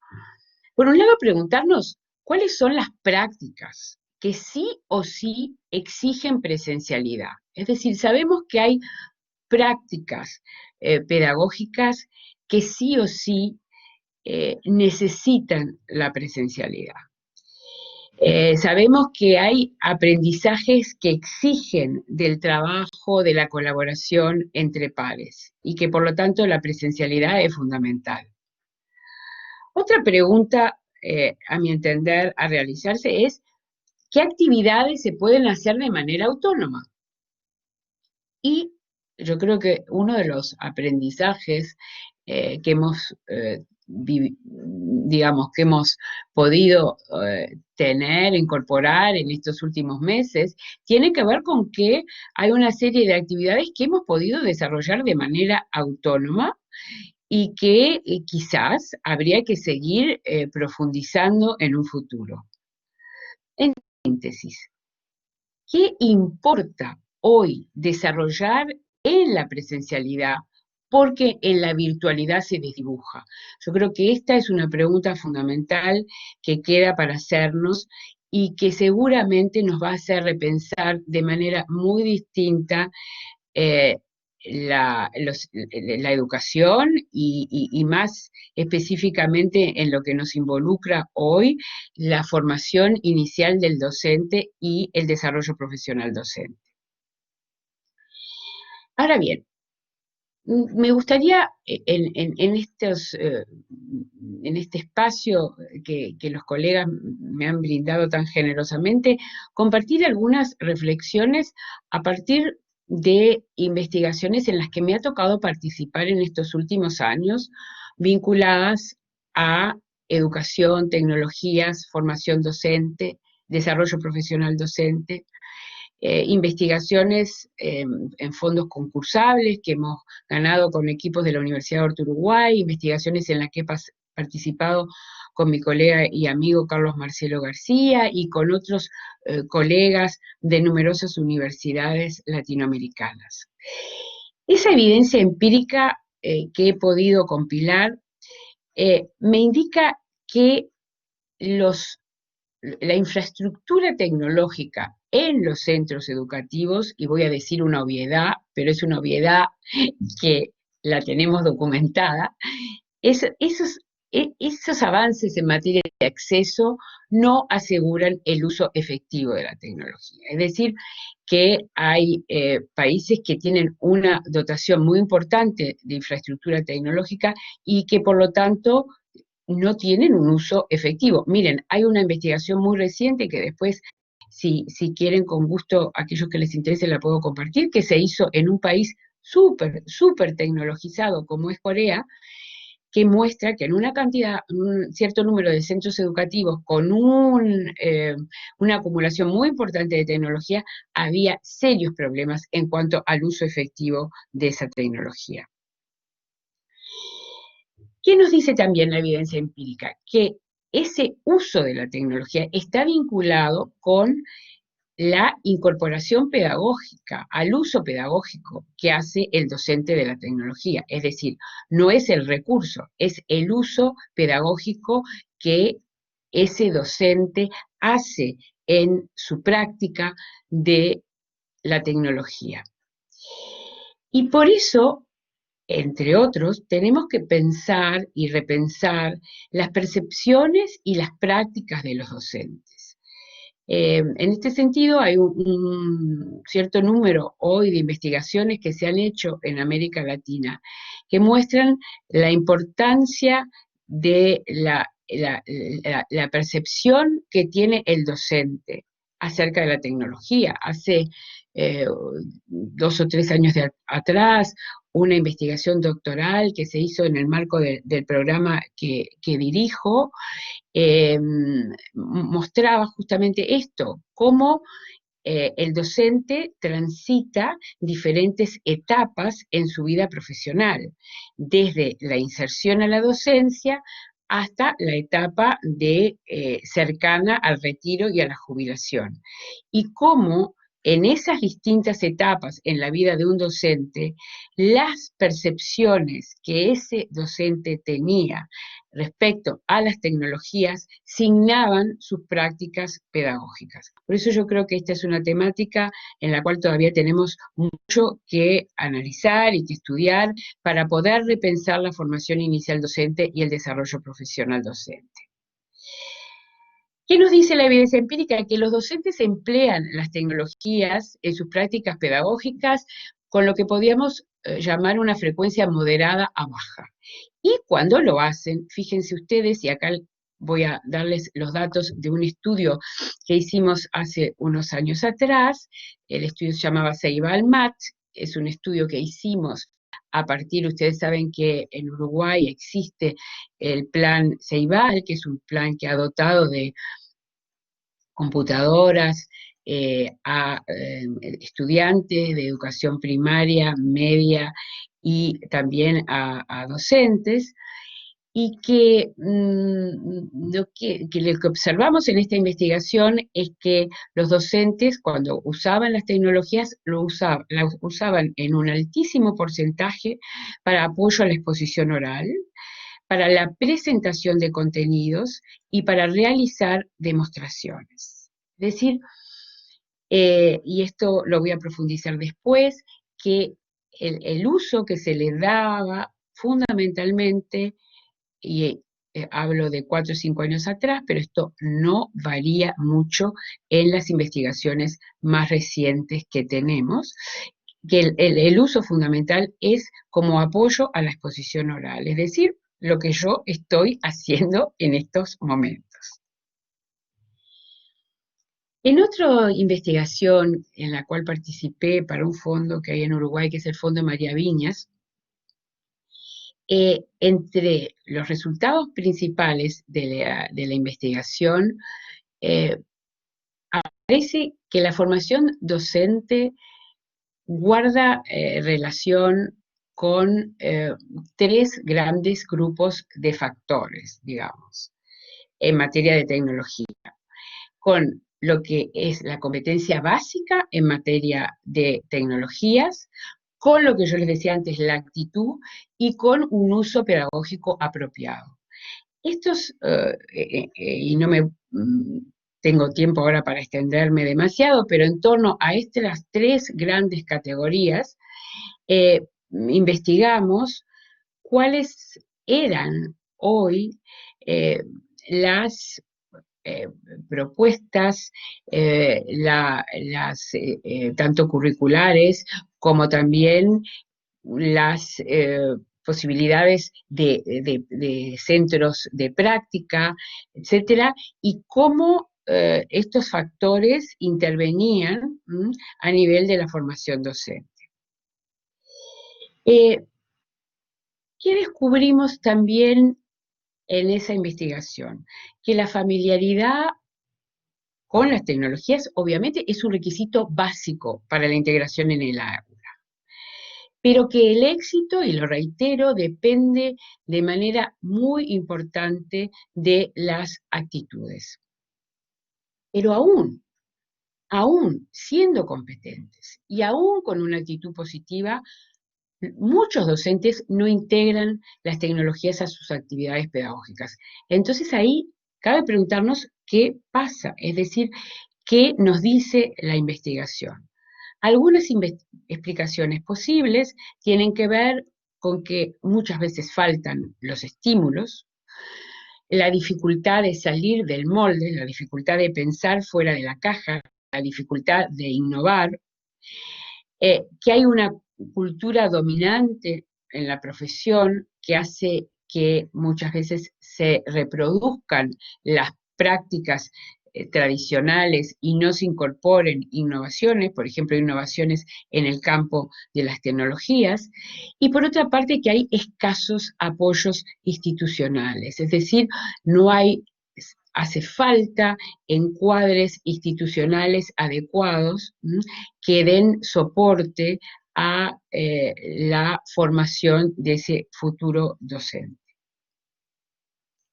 Por un lado, preguntarnos cuáles son las prácticas que sí o sí exigen presencialidad. Es decir, sabemos que hay prácticas pedagógicas que sí o sí necesitan la presencialidad. Sabemos que hay aprendizajes que exigen del trabajo, de la colaboración entre pares, y que por lo tanto la presencialidad es fundamental. Otra pregunta, a mi entender, a realizarse es, ¿qué actividades se pueden hacer de manera autónoma? Y yo creo que uno de los aprendizajes que hemos, digamos, que hemos podido tener, incorporar en estos últimos meses, tiene que ver con que hay una serie de actividades que hemos podido desarrollar de manera autónoma y que quizás habría que seguir profundizando en un futuro. En síntesis, ¿qué importa hoy desarrollar en la presencialidad? Porque en la virtualidad se desdibuja. Yo creo que esta es una pregunta fundamental que queda para hacernos y que seguramente nos va a hacer repensar de manera muy distinta la educación y más específicamente en lo que nos involucra hoy, la formación inicial del docente y el desarrollo profesional docente. Ahora bien, me gustaría en este espacio que los colegas me han brindado tan generosamente, compartir algunas reflexiones a partir de investigaciones en las que me ha tocado participar en estos últimos años, vinculadas a educación, tecnologías, formación docente, desarrollo profesional docente, investigaciones en fondos concursables que hemos ganado con equipos de la Universidad de Horta Uruguay, investigaciones en las que he participado con mi colega y amigo Carlos Marcelo García y con otros colegas de numerosas universidades latinoamericanas. Esa evidencia empírica que he podido compilar me indica que la infraestructura tecnológica en los centros educativos, y voy a decir una obviedad, pero es una obviedad que la tenemos documentada, esos avances en materia de acceso no aseguran el uso efectivo de la tecnología. Es decir, que hay países que tienen una dotación muy importante de infraestructura tecnológica y que por lo tanto no tienen un uso efectivo. Miren, hay una investigación muy reciente que después, si quieren, con gusto, aquellos que les interese la puedo compartir, que se hizo en un país súper tecnologizado como es Corea, que muestra que en un cierto número de centros educativos con una acumulación muy importante de tecnología, había serios problemas en cuanto al uso efectivo de esa tecnología. ¿Qué nos dice también la evidencia empírica? Que ese uso de la tecnología está vinculado con la incorporación pedagógica, al uso pedagógico que hace el docente de la tecnología. Es decir, no es el recurso, es el uso pedagógico que ese docente hace en su práctica de la tecnología. Y por eso, entre otros, tenemos que pensar y repensar las percepciones y las prácticas de los docentes. En este sentido, hay un cierto número hoy de investigaciones que se han hecho en América Latina que muestran la importancia de la percepción que tiene el docente acerca de la tecnología. Hace 2 o 3 años atrás, una investigación doctoral que se hizo en el marco del programa que dirijo, mostraba justamente esto, cómo el docente transita diferentes etapas en su vida profesional, desde la inserción a la docencia hasta la etapa de cercana al retiro y a la jubilación. Y cómo en esas distintas etapas en la vida de un docente, las percepciones que ese docente tenía respecto a las tecnologías signaban sus prácticas pedagógicas. Por eso yo creo que esta es una temática en la cual todavía tenemos mucho que analizar y que estudiar para poder repensar la formación inicial docente y el desarrollo profesional docente. ¿Qué nos dice la evidencia empírica? Que los docentes emplean las tecnologías en sus prácticas pedagógicas con lo que podríamos llamar una frecuencia moderada a baja. Y cuando lo hacen, fíjense ustedes, y acá voy a darles los datos de un estudio que hicimos hace unos años atrás, el estudio se llamaba Ceibal-Mat, es un estudio que hicimos a partir, ustedes saben que en Uruguay existe el plan Ceibal, que es un plan que ha dotado de computadoras a estudiantes de educación primaria, media y también a docentes, y que, lo que observamos en esta investigación es que los docentes, cuando usaban las tecnologías, las usaban en un altísimo porcentaje para apoyo a la exposición oral, para la presentación de contenidos y para realizar demostraciones. Es decir, y esto lo voy a profundizar después, que el uso que se le daba fundamentalmente, y hablo de 4 o 5 años atrás, pero esto no varía mucho en las investigaciones más recientes que tenemos, que el uso fundamental es como apoyo a la exposición oral, es decir, lo que yo estoy haciendo en estos momentos. En otra investigación en la cual participé para un fondo que hay en Uruguay, que es el Fondo María Viñas, entre los resultados principales de la investigación, aparece que la formación docente guarda relación con 3 grandes grupos de factores, digamos, en materia de tecnología, con lo que es la competencia básica en materia de tecnologías, con lo que yo les decía antes, la actitud, y con un uso pedagógico apropiado. Estos, y no me tengo tiempo ahora para extenderme demasiado, pero en torno a estas 3 grandes categorías, investigamos cuáles eran hoy las propuestas, tanto curriculares como también las posibilidades de centros de práctica, etcétera, y cómo estos factores intervenían a nivel de la formación docente. ¿Qué descubrimos también en esa investigación? Que la familiaridad con las tecnologías obviamente es un requisito básico para la integración en el aula, pero que el éxito, y lo reitero, depende de manera muy importante de las actitudes. Pero aún siendo competentes y aún con una actitud positiva, muchos docentes no integran las tecnologías a sus actividades pedagógicas. Entonces ahí cabe preguntarnos qué pasa, es decir, qué nos dice la investigación. Algunas explicaciones posibles tienen que ver con que muchas veces faltan los estímulos, la dificultad de salir del molde, la dificultad de pensar fuera de la caja, la dificultad de innovar, que hay una cultura dominante en la profesión que hace que muchas veces se reproduzcan las prácticas tradicionales y no se incorporen innovaciones, por ejemplo, innovaciones en el campo de las tecnologías, y por otra parte que hay escasos apoyos institucionales, es decir, hace falta encuadres institucionales adecuados que den soporte a la formación de ese futuro docente.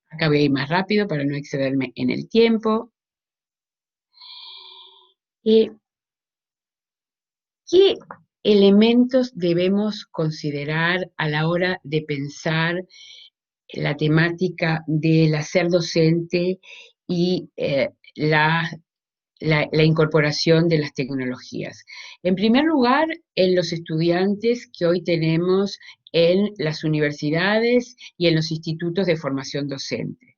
Acá voy a ir más rápido para no excederme en el tiempo. ¿Qué elementos debemos considerar a la hora de pensar la temática del hacer docente y la incorporación de las tecnologías? En primer lugar, en los estudiantes que hoy tenemos en las universidades y en los institutos de formación docente.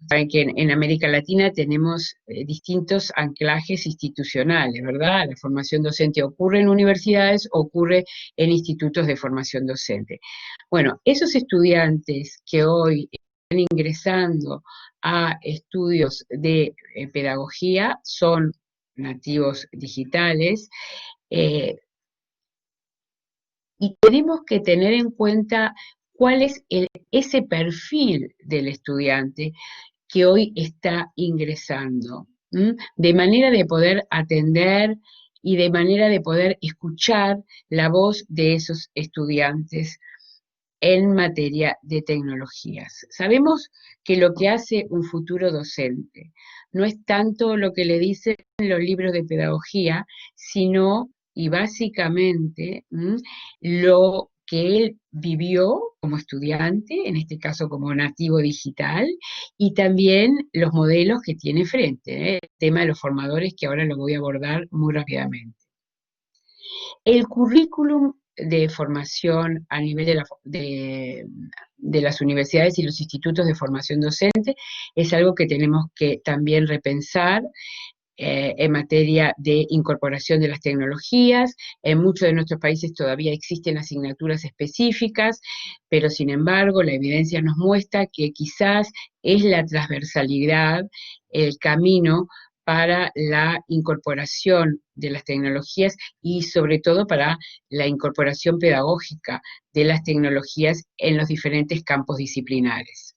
Saben que en América Latina tenemos distintos anclajes institucionales, ¿verdad? La formación docente ocurre en universidades, ocurre en institutos de formación docente. Bueno, esos estudiantes que hoy están ingresando a estudios de pedagogía son nativos digitales, y tenemos que tener en cuenta cuál es ese perfil del estudiante que hoy está ingresando, de manera de poder atender y de manera de poder escuchar la voz de esos estudiantes en materia de tecnologías. Sabemos que lo que hace un futuro docente no es tanto lo que le dicen los libros de pedagogía, sino, y básicamente, lo que él vivió como estudiante, en este caso como nativo digital, y también los modelos que tiene frente, el tema de los formadores, que ahora lo voy a abordar muy rápidamente. El currículum de formación a nivel de las universidades y los institutos de formación docente es algo que tenemos que también repensar en materia de incorporación de las tecnologías. En muchos de nuestros países todavía existen asignaturas específicas, pero sin embargo la evidencia nos muestra que quizás es la transversalidad el camino para la incorporación de las tecnologías y sobre todo para la incorporación pedagógica de las tecnologías en los diferentes campos disciplinares.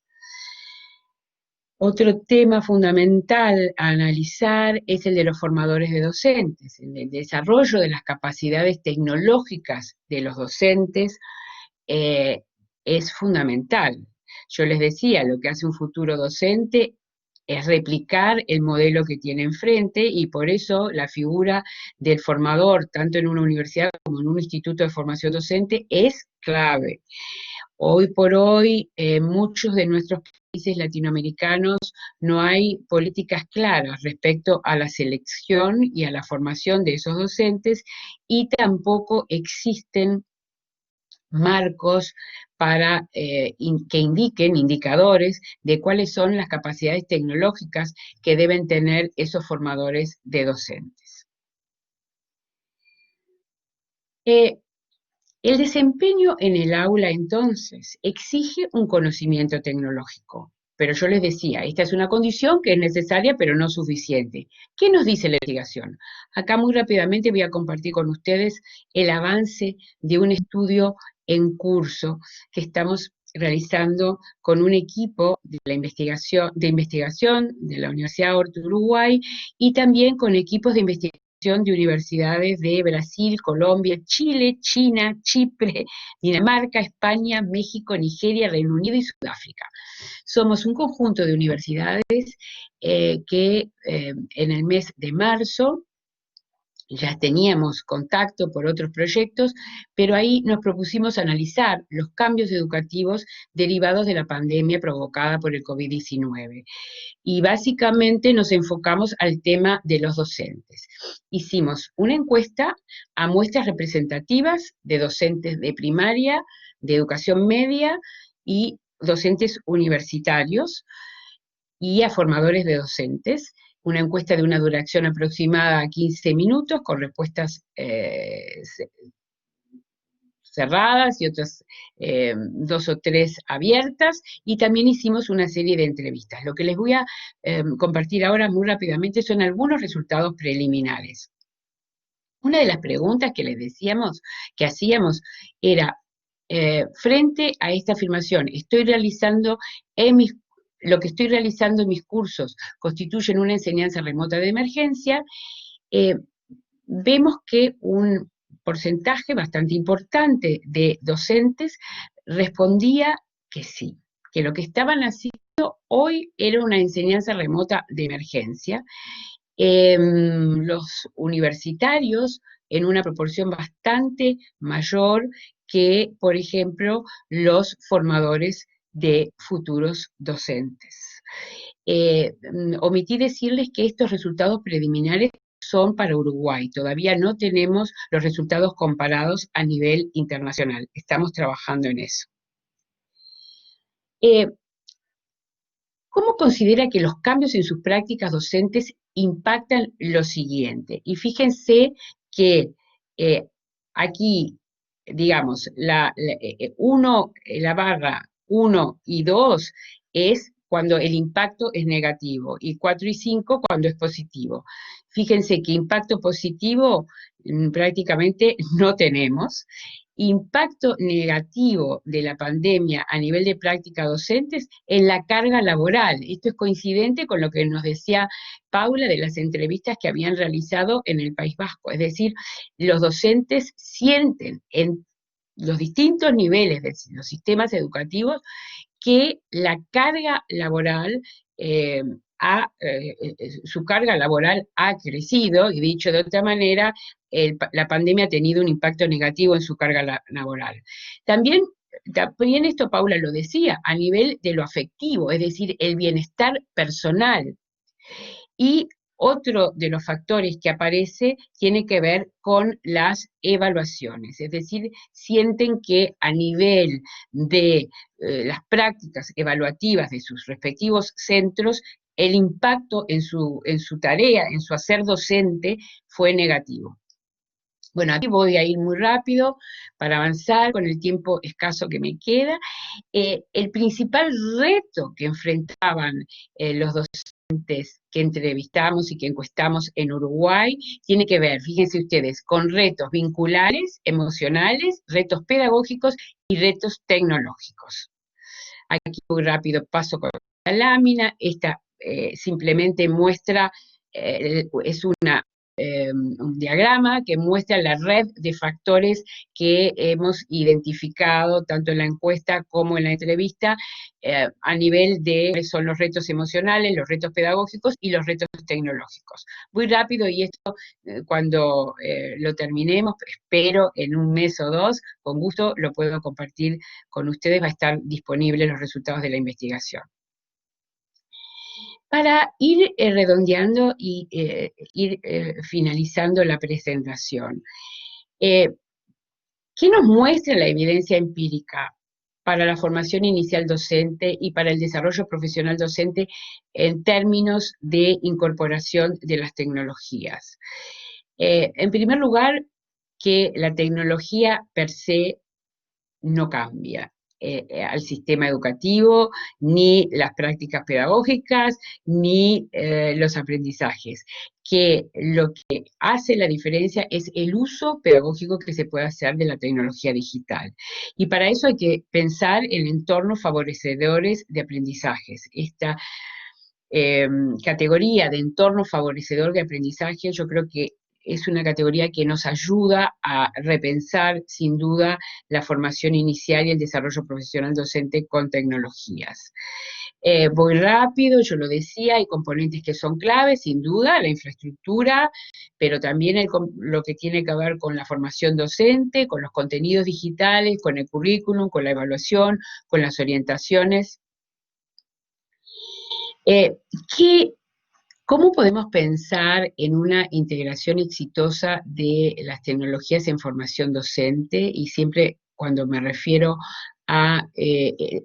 Otro tema fundamental a analizar es el de los formadores de docentes. El desarrollo de las capacidades tecnológicas de los docentes es fundamental. Yo les decía, lo que hace un futuro docente es replicar el modelo que tiene enfrente, y por eso la figura del formador, tanto en una universidad como en un instituto de formación docente, es clave. Hoy por hoy, en muchos de nuestros países latinoamericanos no hay políticas claras respecto a la selección y a la formación de esos docentes, y tampoco existen marcos para que indiquen indicadores de cuáles son las capacidades tecnológicas que deben tener esos formadores de docentes. El desempeño en el aula, entonces, exige un conocimiento tecnológico. Pero yo les decía, esta es una condición que es necesaria, pero no suficiente. ¿Qué nos dice la investigación? Acá muy rápidamente voy a compartir con ustedes el avance de un estudio en curso que estamos realizando con un equipo de investigación de la Universidad Horto Uruguay, y también con equipos de investigación de universidades de Brasil, Colombia, Chile, China, Chipre, Dinamarca, España, México, Nigeria, Reino Unido y Sudáfrica. Somos un conjunto de universidades que en el mes de marzo ya teníamos contacto por otros proyectos, pero ahí nos propusimos analizar los cambios educativos derivados de la pandemia provocada por el COVID-19. Y básicamente nos enfocamos al tema de los docentes. Hicimos una encuesta a muestras representativas de docentes de primaria, de educación media y docentes universitarios, y a formadores de docentes. Una encuesta de una duración aproximada a 15 minutos, con respuestas cerradas y otras 2 o 3 abiertas, y también hicimos una serie de entrevistas. Lo que les voy a compartir ahora muy rápidamente son algunos resultados preliminares. Una de las preguntas que les decíamos, que hacíamos, era, frente a esta afirmación, lo que estoy realizando en mis cursos constituyen una enseñanza remota de emergencia, vemos que un porcentaje bastante importante de docentes respondía que sí, que lo que estaban haciendo hoy era una enseñanza remota de emergencia. Los universitarios en una proporción bastante mayor que, por ejemplo, los formadores de futuros docentes. Omití decirles que estos resultados preliminares son para Uruguay. Todavía no tenemos los resultados comparados a nivel internacional. Estamos trabajando en eso. ¿Cómo considera que los cambios en sus prácticas docentes impactan lo siguiente? Y fíjense que aquí, digamos, la barra 1 y 2 es cuando el impacto es negativo, y 4 y 5 cuando es positivo. Fíjense que impacto positivo prácticamente no tenemos. Impacto negativo de la pandemia a nivel de prácticas docentes en la carga laboral. Esto es coincidente con lo que nos decía Paula de las entrevistas que habían realizado en el País Vasco. Es decir, los docentes sienten en los distintos niveles de los sistemas educativos que la carga laboral, su carga laboral ha crecido, y dicho de otra manera, la pandemia ha tenido un impacto negativo en su carga laboral. También esto Paula lo decía, a nivel de lo afectivo, es decir, el bienestar personal. Y otro de los factores que aparece tiene que ver con las evaluaciones, es decir, sienten que a nivel de las prácticas evaluativas de sus respectivos centros, el impacto en su tarea, en su hacer docente, fue negativo. Bueno, aquí voy a ir muy rápido para avanzar con el tiempo escaso que me queda. El principal reto que enfrentaban los docentes que entrevistamos y que encuestamos en Uruguay tiene que ver, fíjense ustedes, con retos vinculares, emocionales, retos pedagógicos y retos tecnológicos. Aquí muy rápido paso con la lámina. Esta simplemente muestra, es un diagrama que muestra la red de factores que hemos identificado tanto en la encuesta como en la entrevista a nivel de cuáles son los retos emocionales, los retos pedagógicos y los retos tecnológicos. Muy rápido, y esto cuando lo terminemos, espero en un mes o dos, con gusto lo puedo compartir con ustedes, va a estar disponible los resultados de la investigación. Para ir redondeando y ir finalizando la presentación, ¿qué nos muestra la evidencia empírica para la formación inicial docente y para el desarrollo profesional docente en términos de incorporación de las tecnologías? En primer lugar, que la tecnología per se no cambia al sistema educativo, ni las prácticas pedagógicas, ni los aprendizajes. Que lo que hace la diferencia es el uso pedagógico que se puede hacer de la tecnología digital. Y para eso hay que pensar en entornos favorecedores de aprendizajes. Esta categoría de entorno favorecedor de aprendizaje, yo creo que es una categoría que nos ayuda a repensar, sin duda, la formación inicial y el desarrollo profesional docente con tecnologías. Voy rápido, yo lo decía, hay componentes que son claves, sin duda, la infraestructura, pero también lo que tiene que ver con la formación docente, con los contenidos digitales, con el currículum, con la evaluación, con las orientaciones. ¿Cómo podemos pensar en una integración exitosa de las tecnologías en formación docente? Y siempre cuando me refiero a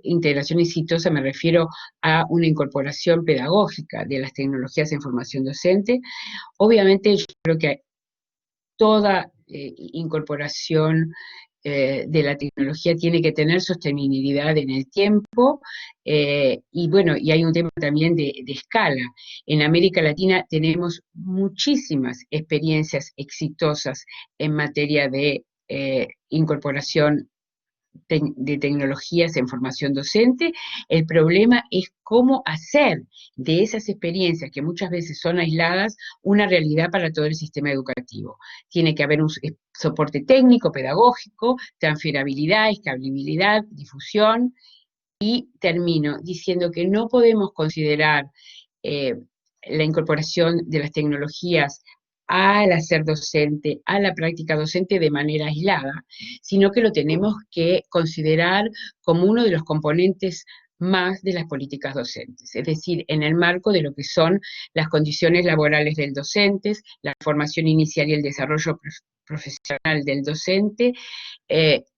integración exitosa me refiero a una incorporación pedagógica de las tecnologías en formación docente. Obviamente yo creo que toda incorporación de la tecnología tiene que tener sostenibilidad en el tiempo, y bueno, y hay un tema también de escala. En América Latina tenemos muchísimas experiencias exitosas en materia de incorporación de tecnologías en formación docente. El problema es cómo hacer de esas experiencias, que muchas veces son aisladas, una realidad para todo el sistema educativo. Tiene que haber un soporte técnico, pedagógico, transferabilidad, escalabilidad, difusión, Y termino diciendo que no podemos considerar la incorporación de las tecnologías al hacer docente, a la práctica docente de manera aislada, sino que lo tenemos que considerar como uno de los componentes más de las políticas docentes, es decir, en el marco de lo que son las condiciones laborales del docente, la formación inicial y el desarrollo profesional del docente,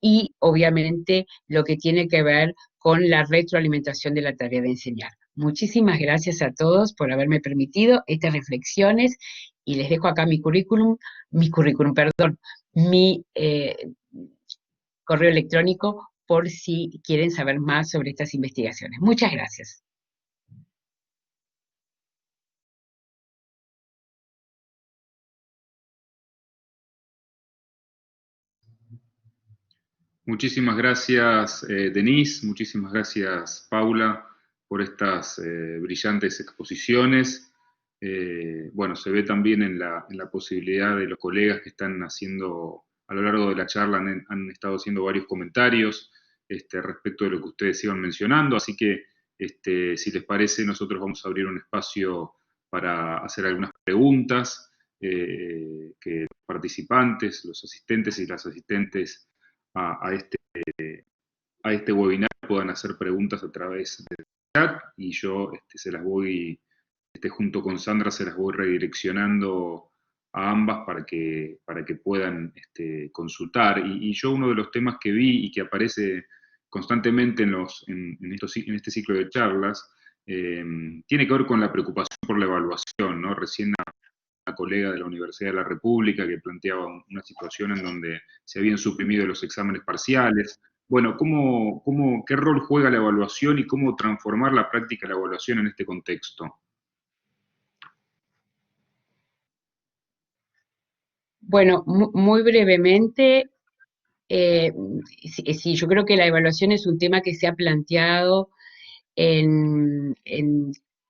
y obviamente lo que tiene que ver con la retroalimentación de la tarea de enseñar. Muchísimas gracias a todos por haberme permitido estas reflexiones y les dejo acá mi correo electrónico por si quieren saber más sobre estas investigaciones. Muchas gracias. Muchísimas gracias, Denise, muchísimas gracias, Paula, por estas brillantes exposiciones. Bueno, se ve también en la posibilidad de los colegas que están haciendo, a lo largo de la charla han estado haciendo varios comentarios respecto de lo que ustedes iban mencionando, así que si les parece, nosotros vamos a abrir un espacio para hacer algunas preguntas que los participantes, los asistentes y las asistentes a este webinar puedan hacer preguntas a través del chat y yo se las voy, junto con Sandra, se las voy redireccionando a ambas para que puedan consultar. Y yo uno de los temas que vi y que aparece constantemente en este ciclo de charlas tiene que ver con la preocupación por la evaluación, ¿no? Recién una colega de la Universidad de la República que planteaba una situación en donde se habían suprimido los exámenes parciales. Bueno, ¿qué rol juega la evaluación y cómo transformar la práctica de la evaluación en este contexto? Bueno, muy brevemente, sí, yo creo que la evaluación es un tema que se ha planteado en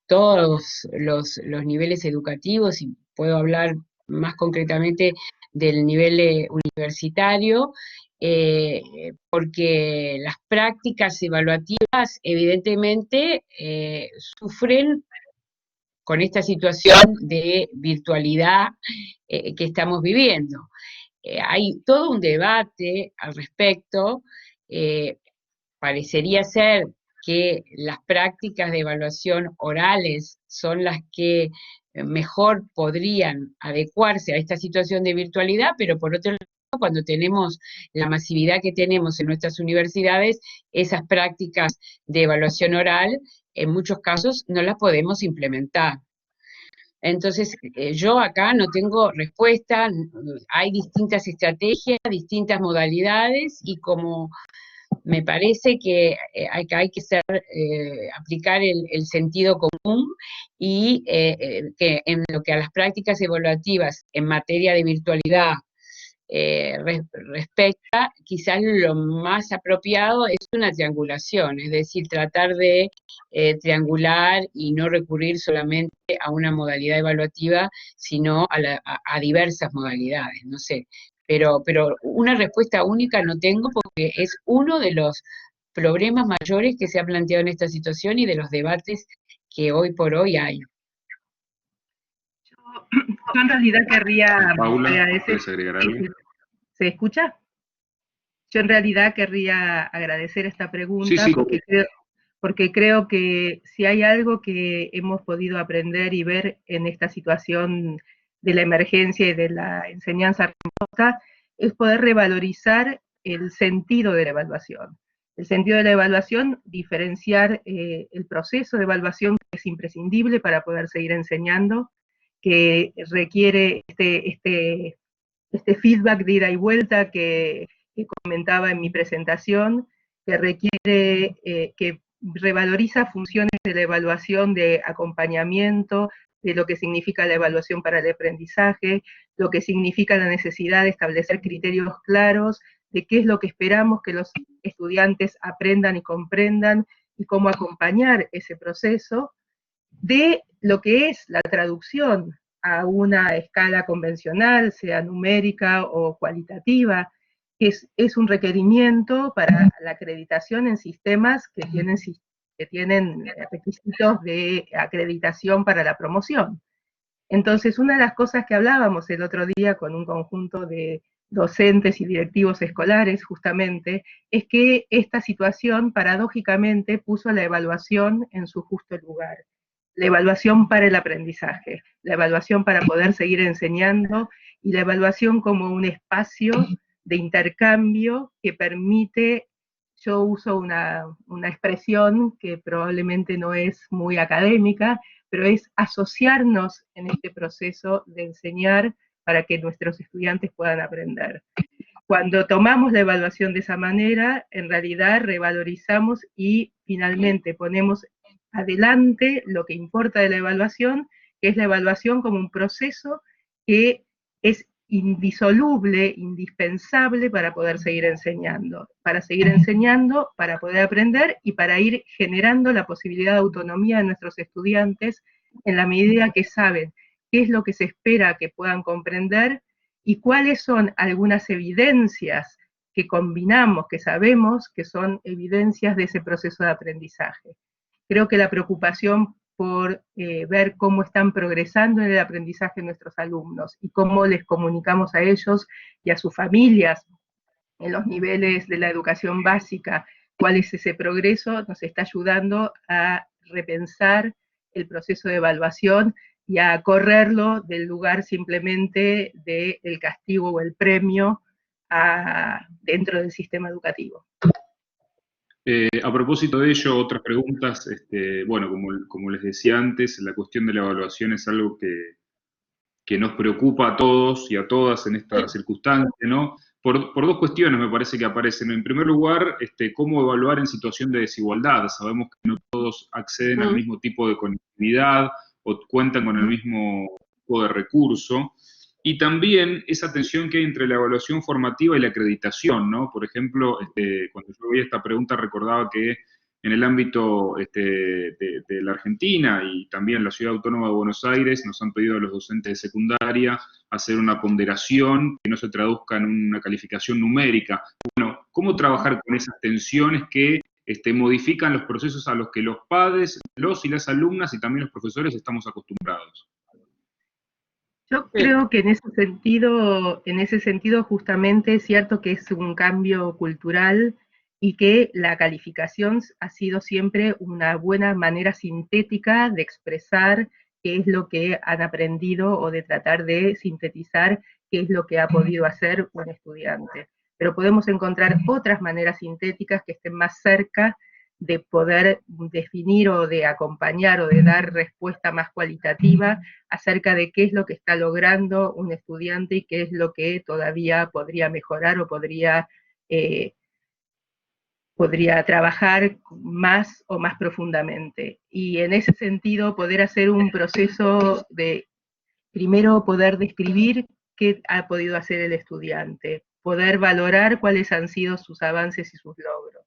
todos los niveles educativos, y puedo hablar más concretamente del nivel universitario, porque las prácticas evaluativas evidentemente sufren con esta situación de virtualidad que estamos viviendo. Hay todo un debate al respecto. Parecería ser que las prácticas de evaluación orales son las que mejor podrían adecuarse a esta situación de virtualidad, pero por otro lado, cuando tenemos la masividad que tenemos en nuestras universidades, esas prácticas de evaluación oral, en muchos casos, no las podemos implementar. Entonces, yo acá no tengo respuesta, hay distintas estrategias, distintas modalidades, y como me parece que hay que aplicar el sentido común y que en lo que a las prácticas evaluativas en materia de virtualidad respecta, quizás lo más apropiado es una triangulación, es decir, tratar de triangular y no recurrir solamente a una modalidad evaluativa, sino a diversas modalidades, no sé. Pero una respuesta única no tengo, porque es uno de los problemas mayores que se ha planteado en esta situación y de los debates que hoy por hoy hay. Yo en realidad querría Paula, agradecer. ¿quieres agregar algo? ¿Se escucha? Yo en realidad querría agradecer esta pregunta, Sí. porque creo que si hay algo que hemos podido aprender y ver en esta situación de la emergencia y de la enseñanza remota, es poder revalorizar el sentido de la evaluación. El sentido de la evaluación, diferenciar el proceso de evaluación, que es imprescindible para poder seguir enseñando, que requiere este feedback de ida y vuelta que comentaba en mi presentación, que requiere, que revaloriza funciones de la evaluación de acompañamiento, de lo que significa la evaluación para el aprendizaje, lo que significa la necesidad de establecer criterios claros de qué es lo que esperamos que los estudiantes aprendan y comprendan, y cómo acompañar ese proceso, de lo que es la traducción a una escala convencional, sea numérica o cualitativa, es un requerimiento para la acreditación en sistemas que tienen requisitos de acreditación para la promoción. Entonces, una de las cosas que hablábamos el otro día con un conjunto de docentes y directivos escolares, justamente, es que esta situación, paradójicamente, puso la evaluación en su justo lugar. La evaluación para el aprendizaje, la evaluación para poder seguir enseñando y la evaluación como un espacio de intercambio que permite, yo uso una expresión que probablemente no es muy académica, pero es asociarnos en este proceso de enseñar para que nuestros estudiantes puedan aprender. Cuando tomamos la evaluación de esa manera, en realidad revalorizamos y finalmente ponemos adelante lo que importa de la evaluación, que es la evaluación como un proceso que es indisoluble, indispensable para poder seguir enseñando, para poder aprender y para ir generando la posibilidad de autonomía de nuestros estudiantes en la medida que saben qué es lo que se espera que puedan comprender y cuáles son algunas evidencias que combinamos, que sabemos que son evidencias de ese proceso de aprendizaje. Creo que la preocupación por ver cómo están progresando en el aprendizaje nuestros alumnos y cómo les comunicamos a ellos y a sus familias en los niveles de la educación básica cuál es ese progreso, nos está ayudando a repensar el proceso de evaluación y a correrlo del lugar simplemente del castigo o el premio dentro del sistema educativo. A propósito de ello, otras preguntas, bueno, como les decía antes, la cuestión de la evaluación es algo que nos preocupa a todos y a todas en esta circunstancia, ¿no? Por dos cuestiones me parece que aparecen. En primer lugar, cómo evaluar en situación de desigualdad. Sabemos que no todos acceden al mismo tipo de conectividad o cuentan con el mismo tipo de recurso. Y también esa tensión que hay entre la evaluación formativa y la acreditación, ¿no? Por ejemplo, cuando yo veía esta pregunta recordaba que en el ámbito de la Argentina y también la Ciudad Autónoma de Buenos Aires nos han pedido a los docentes de secundaria hacer una ponderación que no se traduzca en una calificación numérica. Bueno, ¿cómo trabajar con esas tensiones que modifican los procesos a los que los padres, los y las alumnas y también los profesores estamos acostumbrados? Yo creo que en ese sentido justamente es cierto que es un cambio cultural y que la calificación ha sido siempre una buena manera sintética de expresar qué es lo que han aprendido o de tratar de sintetizar qué es lo que ha podido hacer un estudiante. Pero podemos encontrar otras maneras sintéticas que estén más cerca de poder definir o de acompañar o de dar respuesta más cualitativa acerca de qué es lo que está logrando un estudiante y qué es lo que todavía podría mejorar o podría trabajar más o más profundamente. Y en ese sentido, poder hacer un proceso de, primero, poder describir qué ha podido hacer el estudiante, poder valorar cuáles han sido sus avances y sus logros,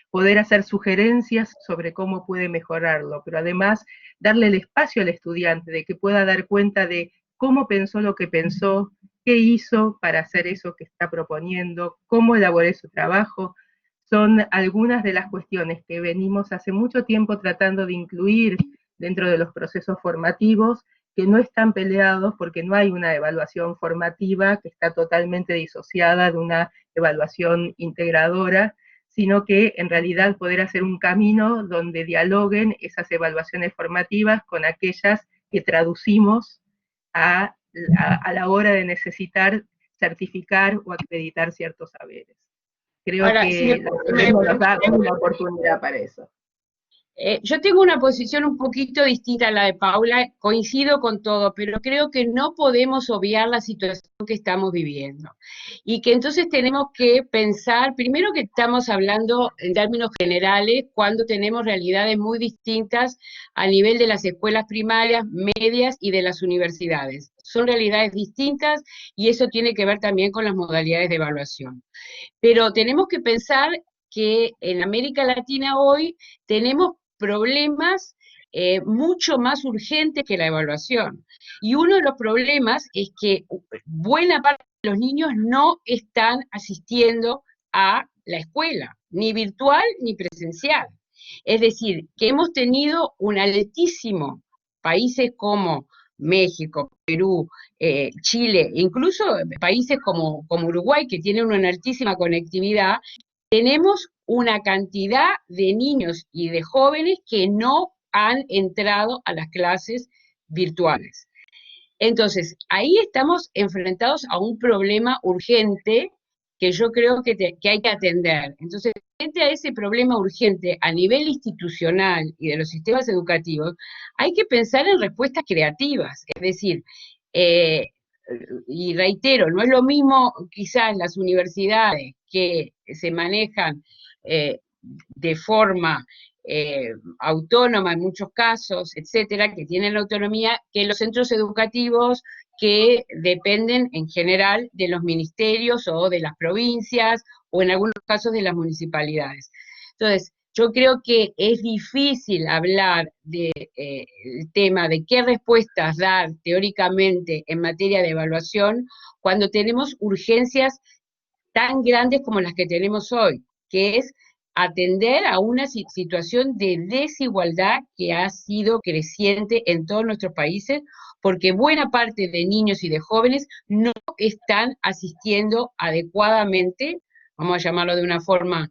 poder hacer sugerencias sobre cómo puede mejorarlo, pero además darle el espacio al estudiante de que pueda dar cuenta de cómo pensó lo que pensó, qué hizo para hacer eso que está proponiendo, cómo elaboró su trabajo. Son algunas de las cuestiones que venimos hace mucho tiempo tratando de incluir dentro de los procesos formativos, que no están peleados porque no hay una evaluación formativa que está totalmente disociada de una evaluación integradora, sino que en realidad poder hacer un camino donde dialoguen esas evaluaciones formativas con aquellas que traducimos a la hora de necesitar certificar o acreditar ciertos saberes. Creo Ahora, que nos da una oportunidad para eso. Yo tengo una posición un poquito distinta a la de Paula, coincido con todo, pero creo que no podemos obviar la situación que estamos viviendo. Y que entonces tenemos que pensar, primero que estamos hablando en términos generales, cuando tenemos realidades muy distintas a nivel de las escuelas primarias, medias y de las universidades. Son realidades distintas y eso tiene que ver también con las modalidades de evaluación. Pero tenemos que pensar que en América Latina hoy tenemos problemas mucho más urgentes que la evaluación. Y uno de los problemas es que buena parte de los niños no están asistiendo a la escuela, ni virtual ni presencial. Es decir, que hemos tenido un altísimo, países como México, Perú, Chile, incluso países como Uruguay, que tienen una altísima conectividad, tenemos una cantidad de niños y de jóvenes que no han entrado a las clases virtuales. Entonces, ahí estamos enfrentados a un problema urgente que yo creo que hay que atender. Entonces, frente a ese problema urgente a nivel institucional y de los sistemas educativos, hay que pensar en respuestas creativas. Es decir, y reitero, no es lo mismo quizás las universidades que se manejan de forma autónoma en muchos casos, etcétera, que tienen la autonomía, que los centros educativos que dependen en general de los ministerios o de las provincias o en algunos casos de las municipalidades. Entonces, yo creo que es difícil hablar del tema de qué respuestas dar teóricamente en materia de evaluación cuando tenemos urgencias tan grandes como las que tenemos hoy, que es atender a una situación de desigualdad que ha sido creciente en todos nuestros países, porque buena parte de niños y de jóvenes no están asistiendo adecuadamente, vamos a llamarlo de una forma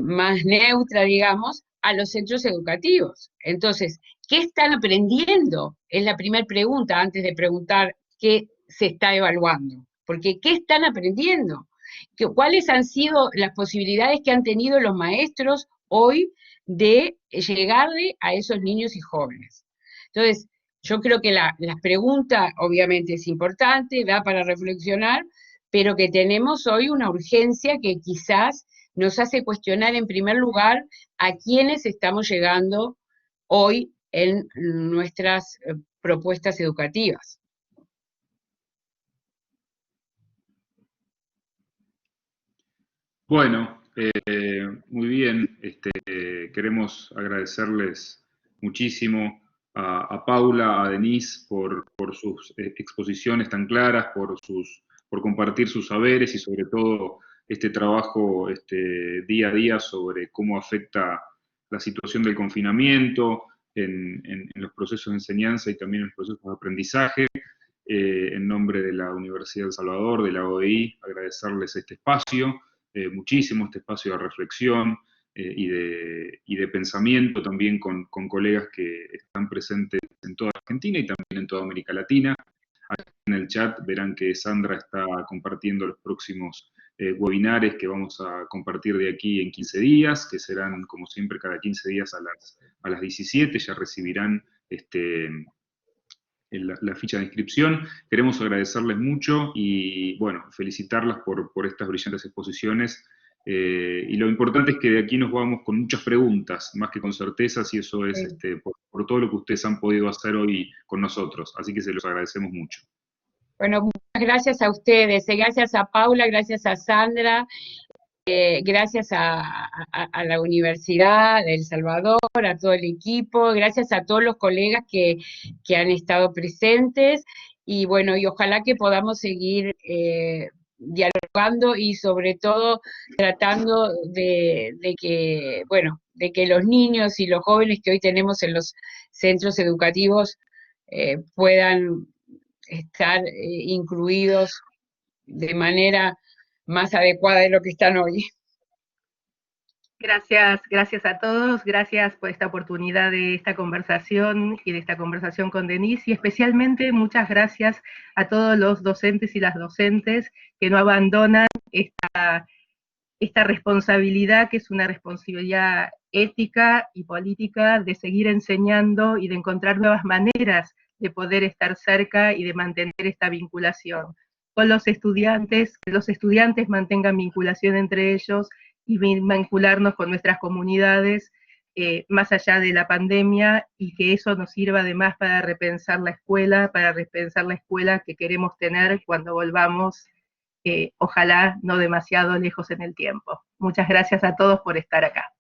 más neutra, digamos, a los centros educativos. Entonces, ¿qué están aprendiendo? Es la primera pregunta antes de preguntar qué se está evaluando. Porque, ¿qué están aprendiendo? ¿Cuáles han sido las posibilidades que han tenido los maestros hoy de llegarle a esos niños y jóvenes? Entonces, yo creo que la pregunta obviamente es importante, da para reflexionar, pero que tenemos hoy una urgencia que quizás nos hace cuestionar en primer lugar a quiénes estamos llegando hoy en nuestras propuestas educativas. Bueno, muy bien. Queremos agradecerles muchísimo a Paula, a Denise, por sus exposiciones tan claras, por compartir sus saberes y sobre todo este trabajo día a día sobre cómo afecta la situación del confinamiento en los procesos de enseñanza y también en los procesos de aprendizaje. En nombre de la Universidad de El Salvador, de la OEI, agradecerles este espacio. Muchísimo este espacio de reflexión y de pensamiento también con colegas que están presentes en toda Argentina y también en toda América Latina. Aquí en el chat verán que Sandra está compartiendo los próximos webinares que vamos a compartir de aquí en 15 días, que serán como siempre cada 15 días a las 17, ya recibirán la ficha de inscripción. Queremos agradecerles mucho y, bueno, felicitarlas por estas brillantes exposiciones. Y lo importante es que de aquí nos vamos con muchas preguntas, más que con certezas, y eso es por todo lo que ustedes han podido hacer hoy con nosotros. Así que se los agradecemos mucho. Bueno, muchas gracias a ustedes, gracias a Paula, gracias a Sandra, gracias a la Universidad de El Salvador, a todo el equipo, gracias a todos los colegas que han estado presentes, y bueno, y ojalá que podamos seguir dialogando y sobre todo tratando de que los niños y los jóvenes que hoy tenemos en los centros educativos puedan estar incluidos de manera más adecuada de lo que están hoy. Gracias a todos, gracias por esta oportunidad de esta conversación y de esta conversación con Denise, y especialmente muchas gracias a todos los docentes y las docentes que no abandonan esta responsabilidad, que es una responsabilidad ética y política, de seguir enseñando y de encontrar nuevas maneras de poder estar cerca y de mantener esta vinculación con los estudiantes, que los estudiantes mantengan vinculación entre ellos y vincularnos con nuestras comunidades más allá de la pandemia, y que eso nos sirva además para repensar la escuela que queremos tener cuando volvamos, ojalá no demasiado lejos en el tiempo. Muchas gracias a todos por estar acá.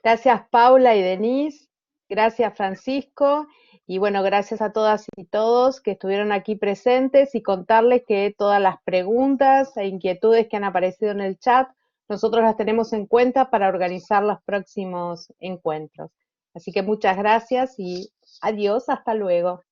Gracias Paula y Denise, gracias Francisco, y bueno, gracias a todas y todos que estuvieron aquí presentes y contarles que todas las preguntas e inquietudes que han aparecido en el chat, nosotros las tenemos en cuenta para organizar los próximos encuentros. Así que muchas gracias y adiós, hasta luego.